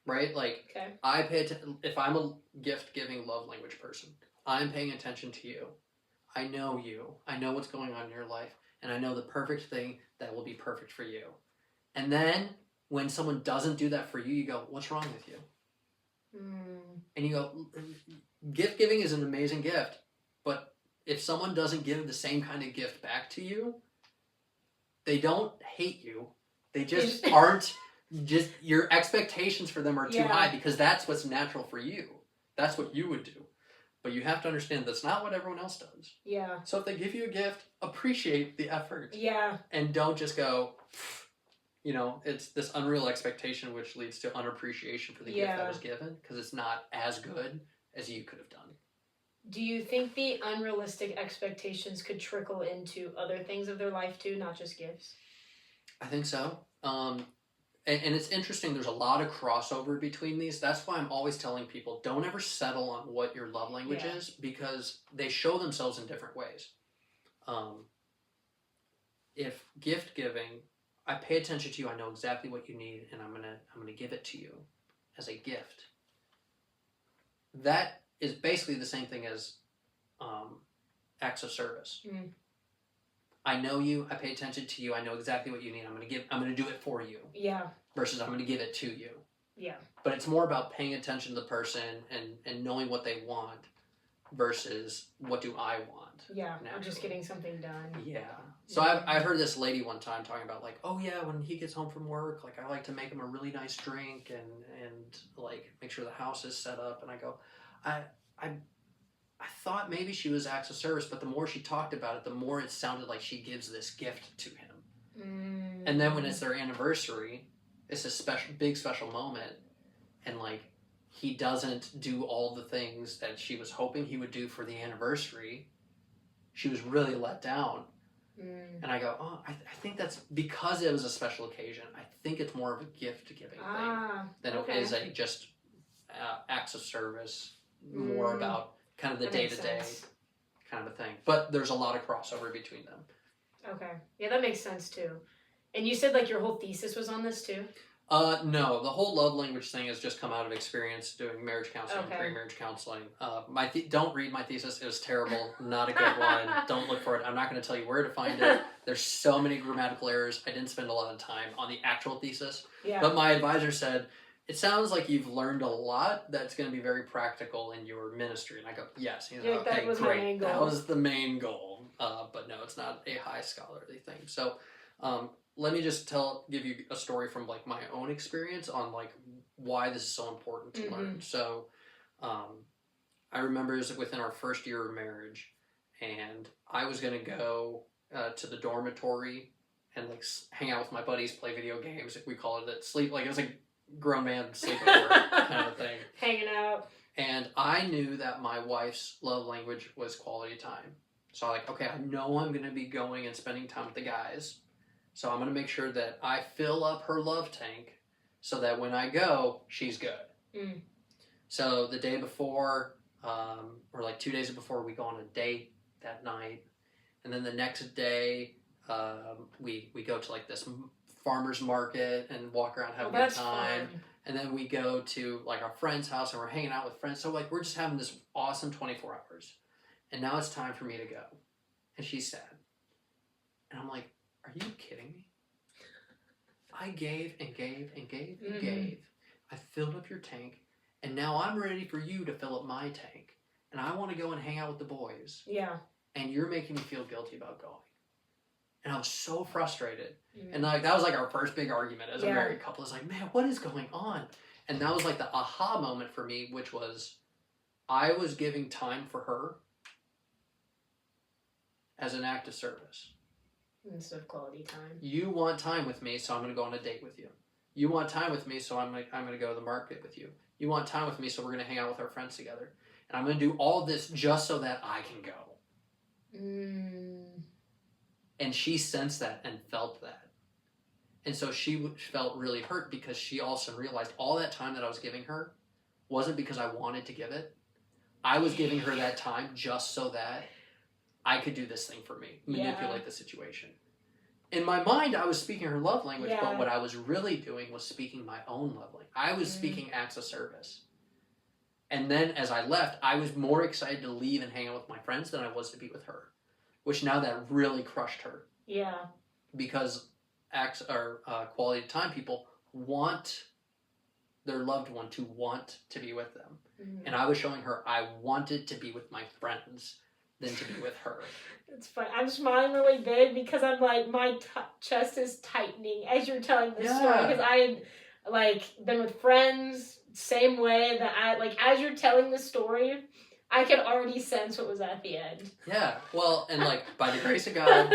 Speaker 2: Right? Like, okay. I pay attention. If I'm a gift-giving love language person, I'm paying attention to you. I know you. I know what's going on in your life, and I know the perfect thing that will be perfect for you. And then, when someone doesn't do that for you, you go, what's wrong with you? And you go, gift giving is an amazing gift, but if someone doesn't give the same kind of gift back to you, they don't hate you. They just aren't, just your expectations for them are too high because that's what's natural for you. That's what you would do. But you have to understand that's not what everyone else does.
Speaker 1: Yeah.
Speaker 2: So if they give you a gift, appreciate the effort.
Speaker 1: Yeah.
Speaker 2: And don't just go, you know, it's this unreal expectation which leads to unappreciation for the gift that was given because it's not as good as you could have done.
Speaker 1: Do you think the unrealistic expectations could trickle into other things of their life too, not just gifts?
Speaker 2: I think so. And it's interesting, there's a lot of crossover between these. That's why I'm always telling people, don't ever settle on what your love language is because they show themselves in different ways. If gift giving, I pay attention to you, I know exactly what you need, and I'm gonna give it to you as a gift. That is basically the same thing as acts of service. Mm. I know you, I pay attention to you, I know exactly what you need, I'm gonna do it for you.
Speaker 1: Yeah.
Speaker 2: Versus I'm gonna give it to you.
Speaker 1: Yeah.
Speaker 2: But it's more about paying attention to the person and knowing what they want versus what do I want.
Speaker 1: Yeah. Or just getting something done.
Speaker 2: Yeah. So I heard this lady one time talking about like, oh yeah, when he gets home from work, like I like to make him a really nice drink and like make sure the house is set up. And I go, I thought maybe she was acts of service, but the more she talked about it, the more it sounded like she gives this gift to him. Mm. And then when it's their anniversary, it's a big special moment, and like he doesn't do all the things that she was hoping he would do for the anniversary. She was really let down. Mm. And I go, oh, I think that's because it was a special occasion. I think it's more of a gift giving thing than it is a just acts of service. More about kind of the day-to-day kind of a thing. But there's a lot of crossover between them. Okay.
Speaker 1: Yeah, that makes sense too. And you said like your whole thesis was on this too?
Speaker 2: No, the whole love language thing has just come out of experience doing marriage counseling, pre-marriage counseling. Don't read my thesis. It was terrible. Not a good one. Don't look for it. I'm not going to tell you where to find it. There's so many grammatical errors. I didn't spend a lot of time on the actual thesis. Yeah. But my advisor said, it sounds like you've learned a lot that's going to be very practical in your ministry. And I go, yes. He's like, okay, great. That was the main goal. But no, it's not a high scholarly thing. So let me just give you a story from like my own experience on like why this is so important to learn. So I remember it was within our first year of marriage, and I was going to go to the dormitory and like hang out with my buddies, play video games. We called it sleep. Like it was like grown man sleepover kind of thing.
Speaker 1: Hanging out.
Speaker 2: And I knew that my wife's love language was quality time. So I'm like, okay, I know I'm going to be going and spending time with the guys. So I'm going to make sure that I fill up her love tank so that when I go, she's good. Mm. So the day before, or like 2 days before, we go on a date that night. And then the next day, we go to like this farmer's market and walk around, have a good time. Fun. And then we go to like our friend's house and we're hanging out with friends. So like we're just having this awesome 24 hours. And now it's time for me to go. And she's sad. And I'm like, are you kidding me? I gave and gave and gave and gave. I filled up your tank. And now I'm ready for you to fill up my tank. And I want to go and hang out with the boys. Yeah. And you're making me feel guilty about going. And I was so frustrated. And like that was like our first big argument as a married couple. It's like, man, what is going on? And that was like the aha moment for me, which was I was giving time for her as an act of service.
Speaker 1: Instead of quality time.
Speaker 2: You want time with me, so I'm going to go on a date with you. You want time with me, so I'm going to go to the market with you. You want time with me, so we're going to hang out with our friends together. And I'm going to do all of this just so that I can go. And she sensed that and felt that. And so she felt really hurt because she also realized all that time that I was giving her wasn't because I wanted to give it. I was giving her that time just so that I could do this thing for me, manipulate the situation. In my mind, I was speaking her love language, but what I was really doing was speaking my own love language. I was speaking acts of service. And then as I left, I was more excited to leave and hang out with my friends than I was to be with her, which now that really crushed her. Yeah. Because quality time people want their loved one to want to be with them. And I was showing her I wanted to be with my friends, than to be with her.
Speaker 1: It's fun. I'm smiling really big because I'm like, my chest is tightening as you're telling this story. Because I had, like, been with friends, same way that I, like, as you're telling the story, I could already sense what was at the end.
Speaker 2: Yeah. Well, and, like, by the grace of God,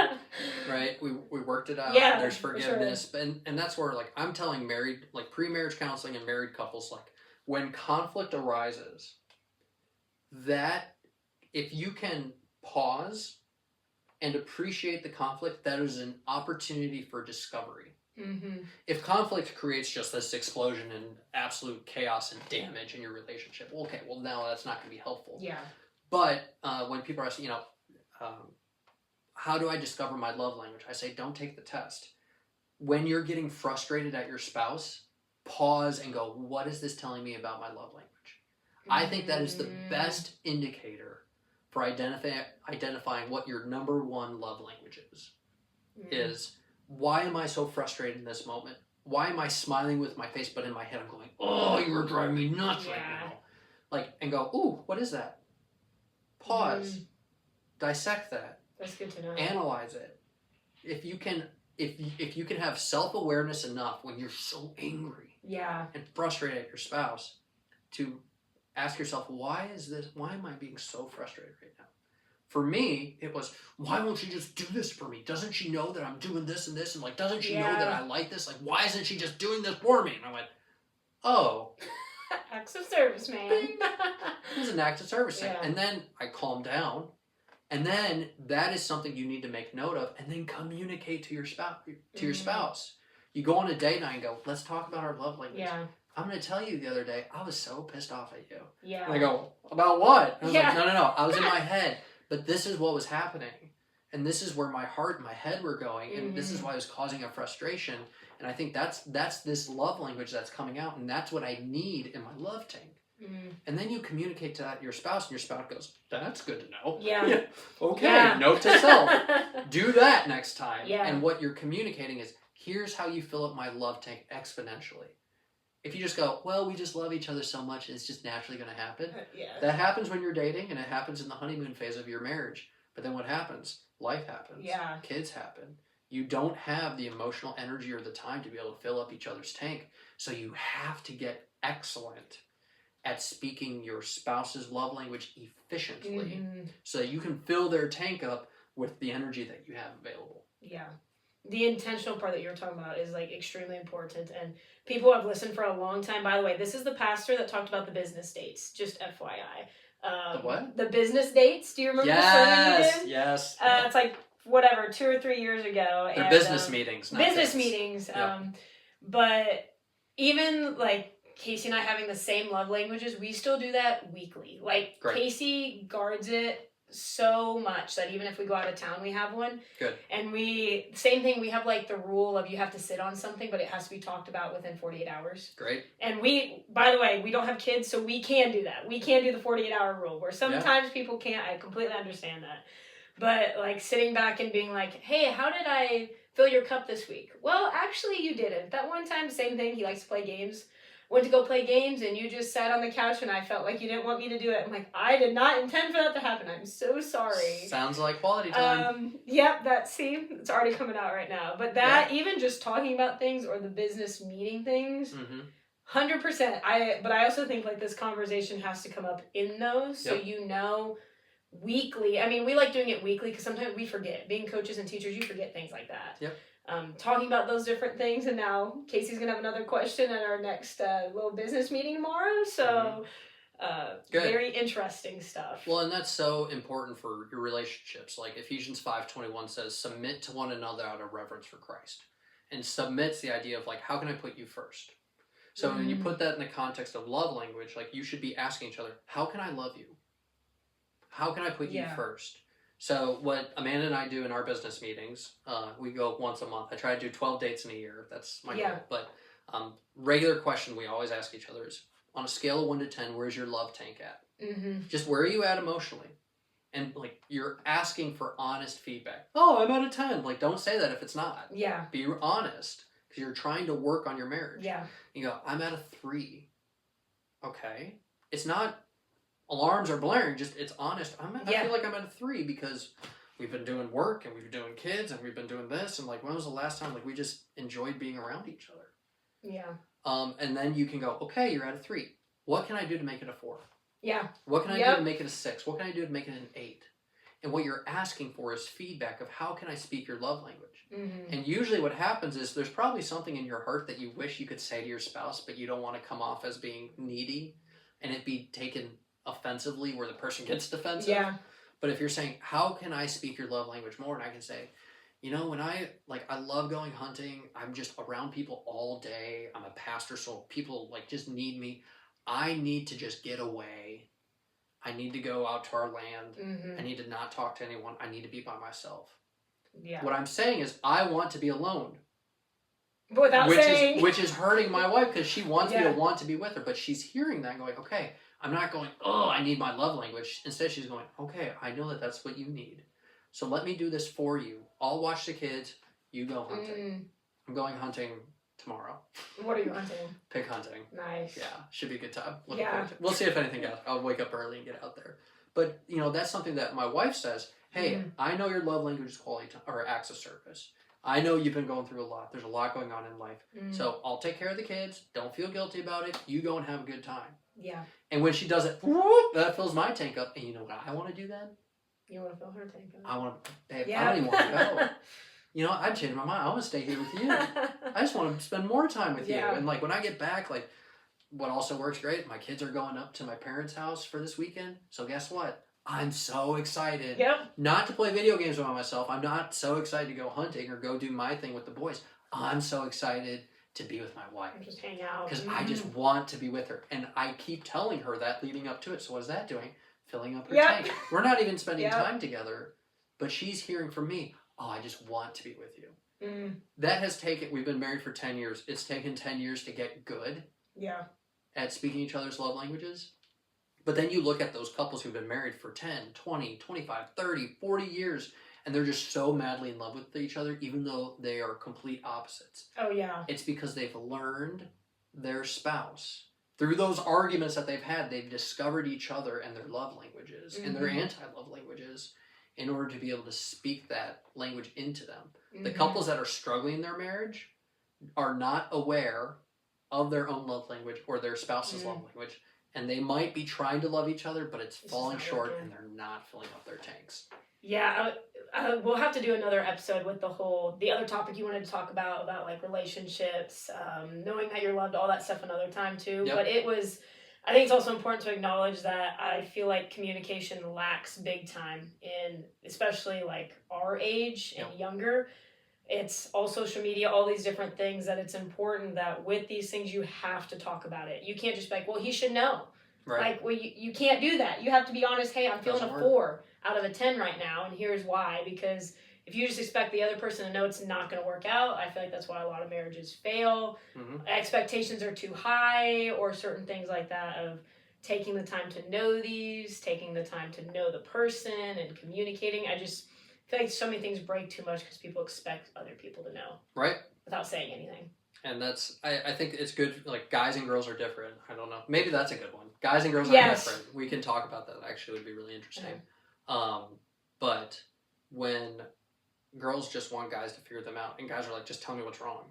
Speaker 2: right, we worked it out.
Speaker 1: Yeah,
Speaker 2: there's forgiveness.
Speaker 1: Sure.
Speaker 2: And that's where, like, I'm telling married, like, pre-marriage counseling and married couples, like, when conflict arises, that if you can pause and appreciate the conflict, that is an opportunity for discovery.
Speaker 1: Mm-hmm.
Speaker 2: If conflict creates just this explosion and absolute chaos and damage in your relationship, well, okay, well, now that's not going to be helpful.
Speaker 1: Yeah.
Speaker 2: But when people are asking, how do I discover my love language? I say, don't take the test. When you're getting frustrated at your spouse, pause and go, what is this telling me about my love language? I think that is the best indicator for identifying what your number one love language is why am I so frustrated in this moment? Why am I smiling with my face, but in my head I'm going, oh, you are driving me nuts right now. Like, and go, ooh, what is that? Pause. Dissect that.
Speaker 1: That's good to know.
Speaker 2: Analyze it. If you can have self-awareness enough when you're so angry and frustrated at your spouse to ask yourself, why am I being so frustrated right now? For me, it was, why won't she just do this for me? Doesn't she know that I'm doing this and this? And, like, doesn't she know that I like this? Like, why isn't she just doing this for me? And I went, oh.
Speaker 1: Acts of service, man.
Speaker 2: It was an act of service thing. And then I calmed down. And then that is something you need to make note of and then communicate to your spouse. You go on a date night and go, let's talk about our love language. Yeah. I'm going to tell you, the other day, I was so pissed off at you. Yeah. And I go, about what? And I was like, no. I was in my head. But this is what was happening. And this is where my heart and my head were going. And this is why it was causing a frustration. And I think that's this love language that's coming out. And that's what I need in my love tank. And then you communicate to your spouse. And your spouse goes, that's good to know. Yeah. Okay. Note to self. Do that next time. Yeah. And what you're communicating is, here's how you fill up my love tank exponentially. If you just go, well, we just love each other so much, it's just naturally going to happen. That happens when you're dating, and it happens in the honeymoon phase of your marriage. But then what happens? Life happens. Yeah. Kids happen. You don't have the emotional energy or the time to be able to fill up each other's tank. So you have to get excellent at speaking your spouse's love language efficiently so that you can fill their tank up with the energy that you have available. Yeah. The intentional part that you're talking about is, like, extremely important, and people have listened for a long time. By the way, this is the pastor that talked about the business dates, just FYI. The what? The business dates. Do you remember the sermon you did? Yes. It's like, whatever, 2 or 3 years ago. They're business meetings. Not business meetings. Yep. But even, like, Casey and I having the same love languages, we still do that weekly. Like, great. Casey guards it so much that even if we go out of town, we have one. Good. And same thing, we have, like, the rule of you have to sit on something, but it has to be talked about within 48 hours. Great. And by the way, we don't have kids, so we can do that. We can do the 48-hour rule, where sometimes people can't. I completely understand that. But, like, sitting back and being like, hey, how did I fill your cup this week? Well, actually, you didn't. That one time, same thing, he likes to play games. Went to go play games, and you just sat on the couch, and I felt like you didn't want me to do it. I'm like, I did not intend for that to happen. I'm so sorry. Sounds like quality time. Yep, it's already coming out right now. But even just talking about things or the business meeting things, 100%. But I also think, like, this conversation has to come up in those, so weekly. I mean, we like doing it weekly because sometimes we forget. Being coaches and teachers, you forget things like that. Yep. Talking about those different things, and now Casey's gonna have another question at our next little business meeting tomorrow. So, very interesting stuff. Well, and that's so important for your relationships. Like Ephesians 5:21 says, "Submit to one another out of reverence for Christ." And submit's the idea of, like, how can I put you first? So when you put that in the context of love language, like, you should be asking each other, how can I love you? How can I put you first? So what Amanda and I do in our business meetings, we go once a month. I try to do 12 dates in a year. That's my goal. But regular question we always ask each other is, on a scale of 1 to 10, where's your love tank at? Just where are you at emotionally? And, like, you're asking for honest feedback. Oh, I'm at a 10. Like, don't say that if it's not. Yeah. Be honest, because you're trying to work on your marriage. Yeah. You go, I'm at a 3. Okay. It's not alarms are blaring. Just it's honest. I
Speaker 1: Yeah.
Speaker 2: feel like I'm at a 3 because we've been doing work and we've been doing kids and we've been doing this and like when was the last time like we just enjoyed being around each other?
Speaker 1: Yeah.
Speaker 2: And then you can go, okay, you're at a 3. What can I do to make it a 4?
Speaker 1: Yeah.
Speaker 2: What can I do to make it a 6? What can I do to make it an 8? And what you're asking for is feedback of how can I speak your love language?
Speaker 1: Mm-hmm.
Speaker 2: And usually what happens is there's probably something in your heart that you wish you could say to your spouse, but you don't want to come off as being needy and it be taken offensively where the person gets defensive.
Speaker 1: Yeah.
Speaker 2: But if you're saying, how can I speak your love language more? And I can say, you know, when I love going hunting, I'm just around people all day. I'm a pastor, so people like just need me. I need to just get away. I need to go out to our land.
Speaker 1: Mm-hmm.
Speaker 2: I need to not talk to anyone. I need to be by myself.
Speaker 1: Yeah.
Speaker 2: What I'm saying is I want to be alone.
Speaker 1: Without saying.
Speaker 2: Which is hurting my wife because she wants me to want to be with her. But she's hearing that going, okay, I'm not going, oh, I need my love language. Instead, she's going, okay, I know that that's what you need. So let me do this for you. I'll watch the kids. You go hunting. I'm going hunting tomorrow.
Speaker 1: What are you hunting?
Speaker 2: Pig hunting.
Speaker 1: Nice.
Speaker 2: Yeah, should be a good time.
Speaker 1: Yeah.
Speaker 2: We'll see if anything else. I'll wake up early and get out there. But, you know, that's something that my wife says, hey, I know your love language is quality time, or acts of service. I know you've been going through a lot. There's a lot going on in life. So I'll take care of the kids. Don't feel guilty about it. You go and have a good time.
Speaker 1: Yeah.
Speaker 2: And when she does it, whoop, that fills my tank up. And you know what I want to do then?
Speaker 1: You want to fill her tank up?
Speaker 2: I want to, babe, I don't even want to go. You know, I'd change my mind. I want to stay here with you. I just want to spend more time with you. And like when I get back, like what also works great, my kids are going up to my parents' house for this weekend. So guess what? I'm so excited.
Speaker 1: Yep.
Speaker 2: Not to play video games by myself. I'm not so excited to go hunting or go do my thing with the boys. I'm so excited to be with my wife.
Speaker 1: Just hang out.
Speaker 2: Because I just want to be with her. And I keep telling her that leading up to it. So what is that doing? Filling up her tank. We're not even spending time together. But she's hearing from me, oh, I just want to be with you. That has taken, we've been married for 10 years. It's taken 10 years to get good at speaking each other's love languages. But then you look at those couples who've been married for 10, 20, 25, 30, 40 years, and they're just so madly in love with each other, even though they are complete opposites.
Speaker 1: Oh, yeah.
Speaker 2: It's because they've learned their spouse. Through those arguments that they've had, they've discovered each other and their love languages and their anti-love languages in order to be able to speak that language into them. The couples that are struggling in their marriage are not aware of their own love language or their spouse's love language. And they might be trying to love each other, but it's falling short and they're not filling up their tanks. Yeah,
Speaker 1: we'll have to do another episode with the other topic you wanted to talk about like relationships, knowing that you're loved, all that stuff another time too. But I think it's also important to acknowledge that I feel like communication lacks big time in, especially like our age and younger. It's all social media, all these different things that it's important that with these things, you have to talk about it. You can't just be like, well, he should know.
Speaker 2: Right.
Speaker 1: Like, well, you can't do that. You have to be honest. Hey, I'm feeling a 4 out of a 10 right now. And here's why. Because if you just expect the other person to know it's not going to work out, I feel like that's why a lot of marriages fail. Expectations are too high or certain things like that of taking the time to know these, taking the time to know the person and communicating. I feel like so many things break too much because people expect other people to know.
Speaker 2: Right.
Speaker 1: Without saying anything.
Speaker 2: And I think it's good, like guys and girls are different. I don't know. Maybe that's a good one. Guys and girls are different. We can talk about that. Actually, would be really interesting. But when girls just want guys to figure them out and guys are like, just tell me what's wrong.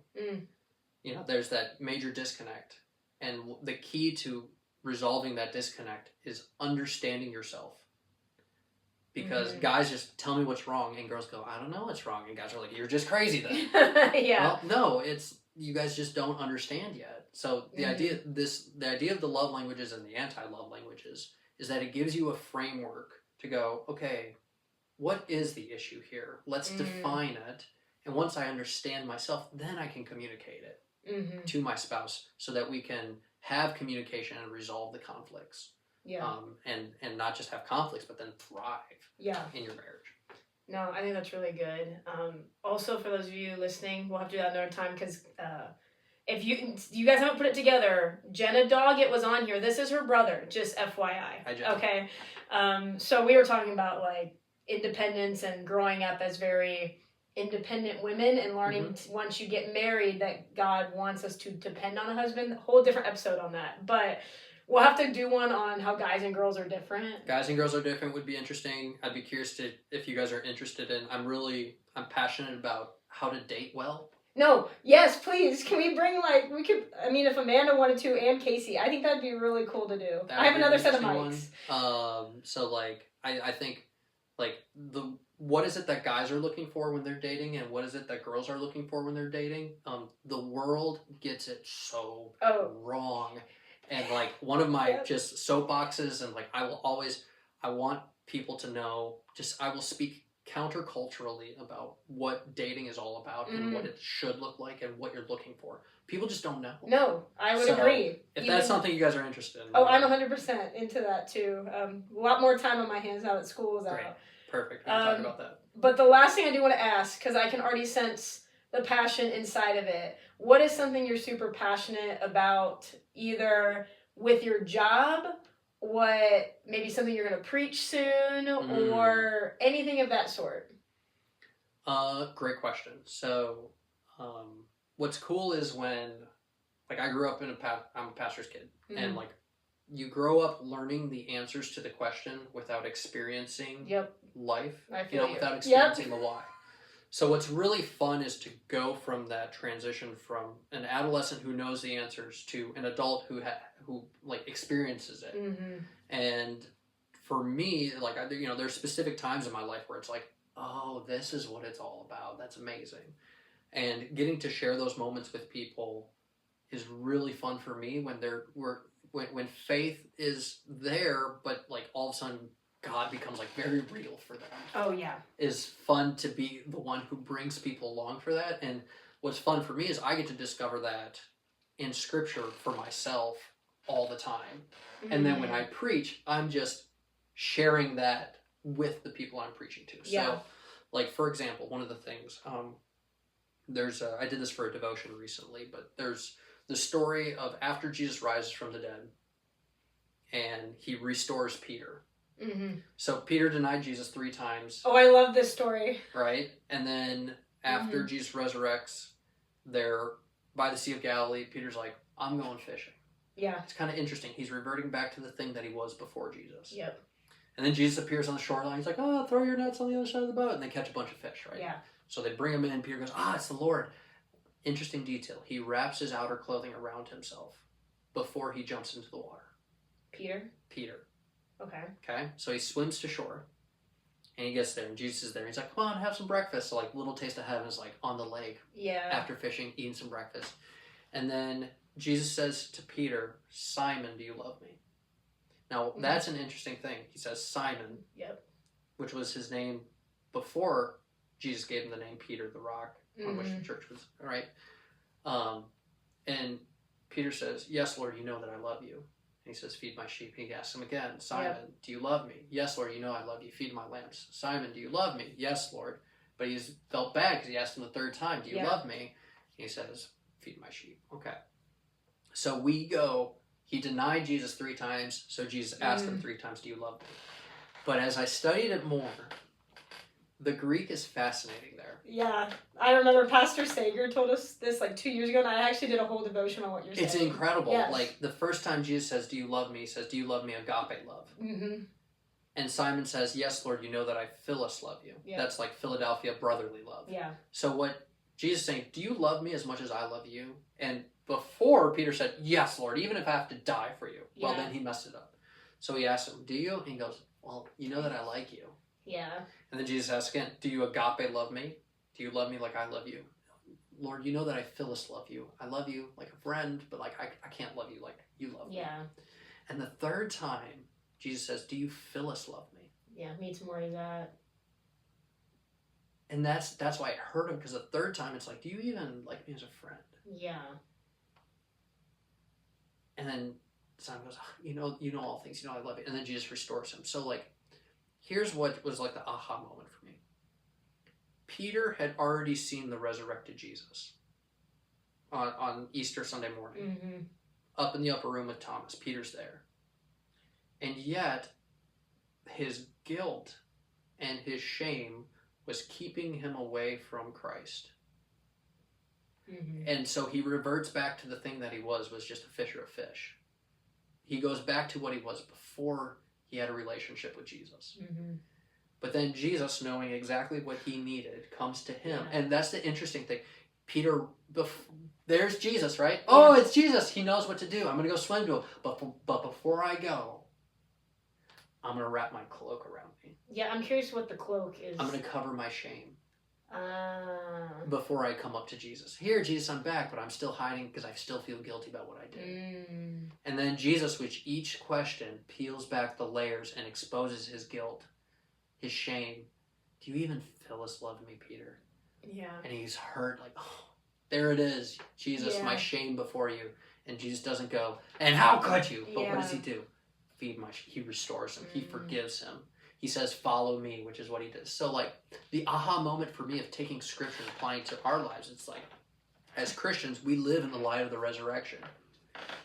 Speaker 2: You know, there's that major disconnect. And the key to resolving that disconnect is understanding yourself. Because guys just tell me what's wrong, and girls go, I don't know what's wrong. And guys are like, you're just crazy then. Well, no, it's you guys just don't understand yet. So the idea of the love languages and the anti-love languages is that it gives you a framework to go, okay, what is the issue here? Let's define it. And once I understand myself, then I can communicate it to my spouse so that we can have communication and resolve the conflicts. And not just have conflicts, but then thrive in your marriage.
Speaker 1: No, I think that's really good. Also, for those of you listening, we'll have to do that another time because if you guys haven't put it together, Jenna Doggett was on here. This is her brother, just FYI.
Speaker 2: Hi, Jenna.
Speaker 1: Okay. So we were talking about like independence and growing up as very independent women and learning once you get married that God wants us to depend on a husband. A whole different episode on that. But We'll have to do one on how guys and girls are different.
Speaker 2: Guys and girls are different would be interesting. I'd be curious if you guys are interested in. I'm passionate about how to date well.
Speaker 1: No, yes, please. Can we bring if Amanda wanted to and Casey, I think that'd be really cool to do. I have another set of mics.
Speaker 2: So I think what is it that guys are looking for when they're dating, and what is it that girls are looking for when they're dating? The world gets it so wrong, and one of my just soapboxes, and I want people to know. I will speak counterculturally about what dating is all about and what it should look like and what you're looking for. People just don't know.
Speaker 1: No, I would agree.
Speaker 2: If that's something you guys are interested in.
Speaker 1: Oh, I'm 100% into that too. A lot more time on my hands now that school is out.
Speaker 2: Great. Perfect. We can talk about that.
Speaker 1: But the last thing I do want to ask, because I can already sense the passion inside of it, what is something you're super passionate about, either with your job, what maybe something you're going to preach soon, or anything of that sort?
Speaker 2: Great question. So, what's cool is when, I grew up I'm a pastor's kid, and you grow up learning the answers to the question without experiencing life, without experiencing the why. So what's really fun is to go from that transition from an adolescent who knows the answers to an adult who experiences it. And for me, there's specific times in my life where it's oh, this is what it's all about. That's amazing. And getting to share those moments with people is really fun for me when faith is there, but all of a sudden God becomes very real for them.
Speaker 1: Oh yeah.
Speaker 2: Is fun to be the one who brings people along for that. And what's fun for me is I get to discover that in scripture for myself all the time. And then when I preach, I'm just sharing that with the people I'm preaching to.
Speaker 1: Yeah.
Speaker 2: So for example, one of the things, I did this for a devotion recently, but there's the story of after Jesus rises from the dead and he restores Peter. So Peter denied Jesus 3 times.
Speaker 1: Oh, I love this story.
Speaker 2: Right? And then after Jesus resurrects, they're by the Sea of Galilee. Peter's like, I'm going fishing.
Speaker 1: Yeah.
Speaker 2: It's kind of interesting. He's reverting back to the thing that he was before Jesus.
Speaker 1: Yep.
Speaker 2: And then Jesus appears on the shoreline. He's like, oh, throw your nets on the other side of the boat. And they catch a bunch of fish, right?
Speaker 1: Yeah.
Speaker 2: So they bring him in. Peter goes, it's the Lord. Interesting detail. He wraps his outer clothing around himself before he jumps into the water.
Speaker 1: Peter.
Speaker 2: Okay. So he swims to shore, and he gets there, and Jesus is there. He's like, come on, have some breakfast. So little taste of heaven is on the lake.
Speaker 1: Yeah.
Speaker 2: After fishing, eating some breakfast. And then Jesus says to Peter, Simon, do you love me? Now, that's an interesting thing. He says Simon.
Speaker 1: Yep.
Speaker 2: Which was his name before Jesus gave him the name Peter, the rock on which the church was, right? And Peter says, yes, Lord, you know that I love you. And he says, feed my sheep. And he asks him again, Simon, do you love me? Yes, Lord, you know I love you. Feed my lambs. Simon, do you love me? Yes, Lord. But he's felt bad because he asked him the 3rd time, do you love me? And he says, feed my sheep. Okay. So we go, he denied Jesus 3 times, so Jesus asked him 3 times, do you love me? But as I studied it more, the Greek is fascinating there.
Speaker 1: Yeah. I remember Pastor Sager told us this 2 years ago, and I actually did a whole devotion on what you're saying.
Speaker 2: It's incredible.
Speaker 1: Yes.
Speaker 2: The first time Jesus says, do you love me? He says, do you love me agape love? And Simon says, yes, Lord, you know that I Philus love you. Yeah. That's Philadelphia brotherly love.
Speaker 1: Yeah.
Speaker 2: So what Jesus is saying, do you love me as much as I love you? And before Peter said, yes, Lord, even if I have to die for you. Well, then he messed it up. So he asked him, do you? And he goes, well, you know that I like you.
Speaker 1: Yeah.
Speaker 2: And then Jesus asks again, do you agape love me? Do you love me like I love you? Lord, you know that I Philus love you. I love you like a friend, but I can't love you like you love me.
Speaker 1: Yeah.
Speaker 2: And the 3rd time, Jesus says, do you Philus love me?
Speaker 1: Yeah, meet more of that.
Speaker 2: And that's why it hurt him, because the 3rd time it's do you even like me as a friend?
Speaker 1: Yeah.
Speaker 2: And then Simon goes, you know all things, you know I love you. And then Jesus restores him. So here's what was the aha moment for me. Peter had already seen the resurrected Jesus on Easter Sunday morning. Up in the upper room with Thomas. Peter's there. And yet, his guilt and his shame was keeping him away from Christ. And so he reverts back to the thing that he was just a fisher of fish. He goes back to what he was before he had a relationship with Jesus.
Speaker 1: Mm-hmm.
Speaker 2: But then Jesus, knowing exactly what he needed, comes to him.
Speaker 1: Yeah.
Speaker 2: And that's the interesting thing. Peter, there's Jesus, right? Oh, it's Jesus. He knows what to do. I'm going to go swim to him. But before I go, I'm going to wrap my cloak around me.
Speaker 1: Yeah, I'm curious what the cloak is.
Speaker 2: I'm going to cover my shame. Before I come up to Jesus. Here, Jesus, I'm back, but I'm still hiding because I still feel guilty about what I did. And then Jesus, with each question, peels back the layers and exposes his guilt, his shame. Do you even Phyllis love me, Peter?
Speaker 1: Yeah.
Speaker 2: And he's hurt, like, oh, there it is. Jesus, my shame before you. And Jesus doesn't go, and how could you? But what does he do? He restores him. He forgives him. He says, follow me, which is what he does. So, like, the aha moment for me of taking scripture and applying it to our lives, it's like, as Christians, we live in the light of the resurrection.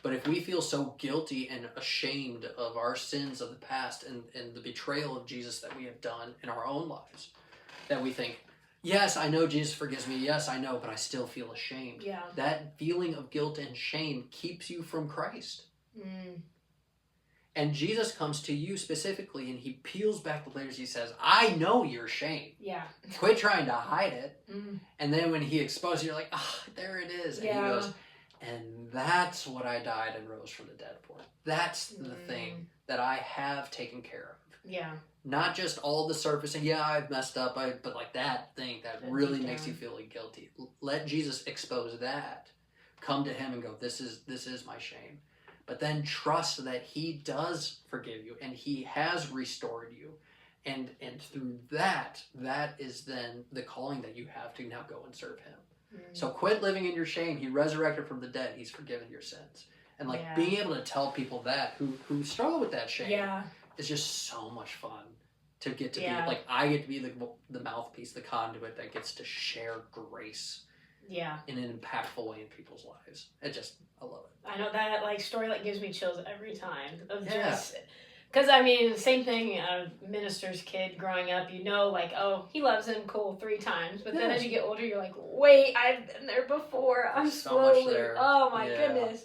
Speaker 2: But if we feel so guilty and ashamed of our sins of the past and the betrayal of Jesus that we have done in our own lives, that we think, yes, I know Jesus forgives me. Yes, I know, but I still feel ashamed.
Speaker 1: Yeah.
Speaker 2: That feeling of guilt and shame keeps you from Christ. And Jesus comes to you specifically and he peels back the layers. He says, I know your shame.
Speaker 1: Yeah.
Speaker 2: Quit trying to hide it. And then when he exposes you, you're like, there it is. And he goes, and that's what I died and rose from the dead for. That's the thing that I have taken care of.
Speaker 1: Yeah.
Speaker 2: Not just all the surface and I've messed up, but like that thing that really makes you feel guilty. Let Jesus expose that. Come to him and go, this is my shame. But then trust that he does forgive you and he has restored you. And through that is then the calling that you have to now go and serve him. So quit living in your shame. He resurrected from the dead. He's forgiven your sins. And like being able to tell people that who struggle with that shame is just so much fun to get to be, like I get to be the mouthpiece, the conduit that gets to share grace in an impactful way in people's lives. I love it. I
Speaker 1: know that like story like gives me chills every time of just because I mean same thing, minister's kid growing up, like, oh, he loves him, cool, 3 times, but then as you get older you're like, wait, I've been there before, I'm
Speaker 2: so much
Speaker 1: slowly
Speaker 2: there.
Speaker 1: Oh my goodness.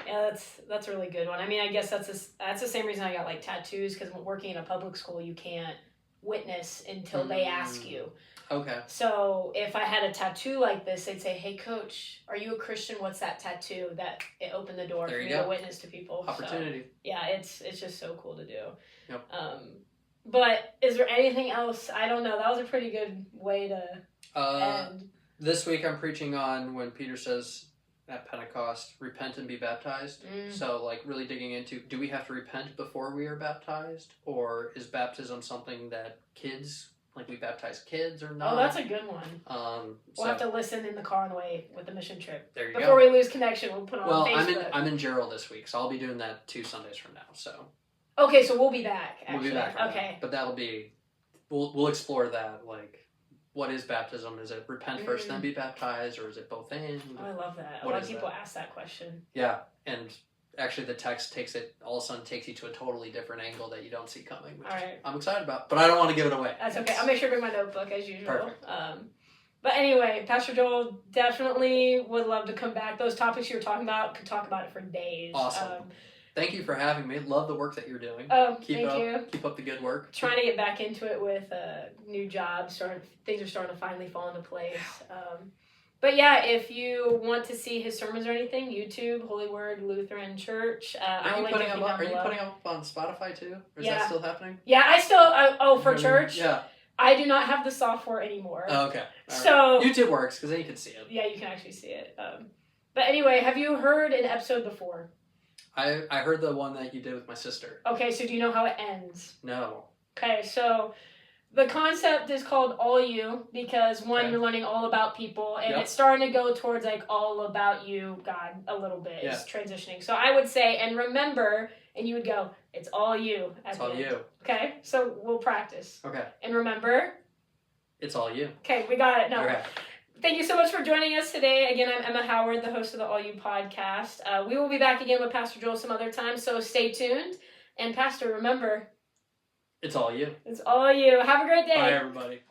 Speaker 1: Yeah, that's a really good one. I mean, I guess that's the same reason I got like tattoos, because working in a public school you can't witness until they ask you.
Speaker 2: Okay.
Speaker 1: So if I had a tattoo like this, they'd say, hey, coach, are you a Christian? What's that tattoo? That it opened the door for me to witness to people.
Speaker 2: Opportunity.
Speaker 1: So, yeah, it's just so cool to do.
Speaker 2: Yep.
Speaker 1: But is there anything else? I don't know. That was a pretty good way to end.
Speaker 2: This week I'm preaching on when Peter says at Pentecost, repent and be baptized. So like really digging into, do we have to repent before we are baptized? Or is baptism something that kids... like we baptize kids or not?
Speaker 1: Oh, that's a good one. We'll have to listen in the car on the way with the mission trip.
Speaker 2: There you
Speaker 1: Before we lose connection, we'll put it on Facebook.
Speaker 2: I'm in Gerald this week, so I'll be doing that 2 Sundays from now. So.
Speaker 1: Okay, so we'll be back. Actually.
Speaker 2: We'll be back. Okay. But that'll be, we'll explore that. Like, what is baptism? Is it repent first, then be baptized, or is it both in?
Speaker 1: Oh, I love that. A lot of people ask that question.
Speaker 2: Yeah, and actually the text all of a sudden takes you to a totally different angle that you don't see coming, which I'm excited about, but I don't want to give it away.
Speaker 1: That's okay. I'll make sure to bring my notebook as usual. Perfect. But anyway, Pastor Joel, definitely would love to come back. Those topics you were talking about, could talk about it for days.
Speaker 2: Awesome. Thank you for having me. Love the work that you're doing.
Speaker 1: Thank you.
Speaker 2: Keep up the good work.
Speaker 1: Trying to get back into it with a new job. Things are starting to finally fall into place. But yeah, if you want to see his sermons or anything, YouTube, Holy Word Lutheran Church.
Speaker 2: Are you putting them up on Spotify too? Or is that still happening?
Speaker 1: Yeah, I still, for church?
Speaker 2: Yeah.
Speaker 1: I do not have the software anymore.
Speaker 2: Oh, okay.
Speaker 1: So
Speaker 2: YouTube works, because then you can see it.
Speaker 1: Yeah, you can actually see it. But anyway, have you heard an episode before?
Speaker 2: I heard the one that you did with my sister.
Speaker 1: Okay, so do you know how it ends?
Speaker 2: No.
Speaker 1: Okay, so the concept is called All You, because you're learning all about people, and it's starting to go towards like all about you, God, a little bit. It's transitioning. So I would say, and remember, and you would go, it's all you. It's all you. Okay, so we'll practice.
Speaker 2: Okay.
Speaker 1: And remember,
Speaker 2: it's all you.
Speaker 1: Okay, we got it. No.
Speaker 2: Okay.
Speaker 1: Thank you so much for joining us today. Again, I'm Emma Howard, the host of the All You podcast. We will be back again with Pastor Joel some other time, so stay tuned. And Pastor, remember,
Speaker 2: it's all you.
Speaker 1: It's all you. Have a great day.
Speaker 2: Bye, everybody.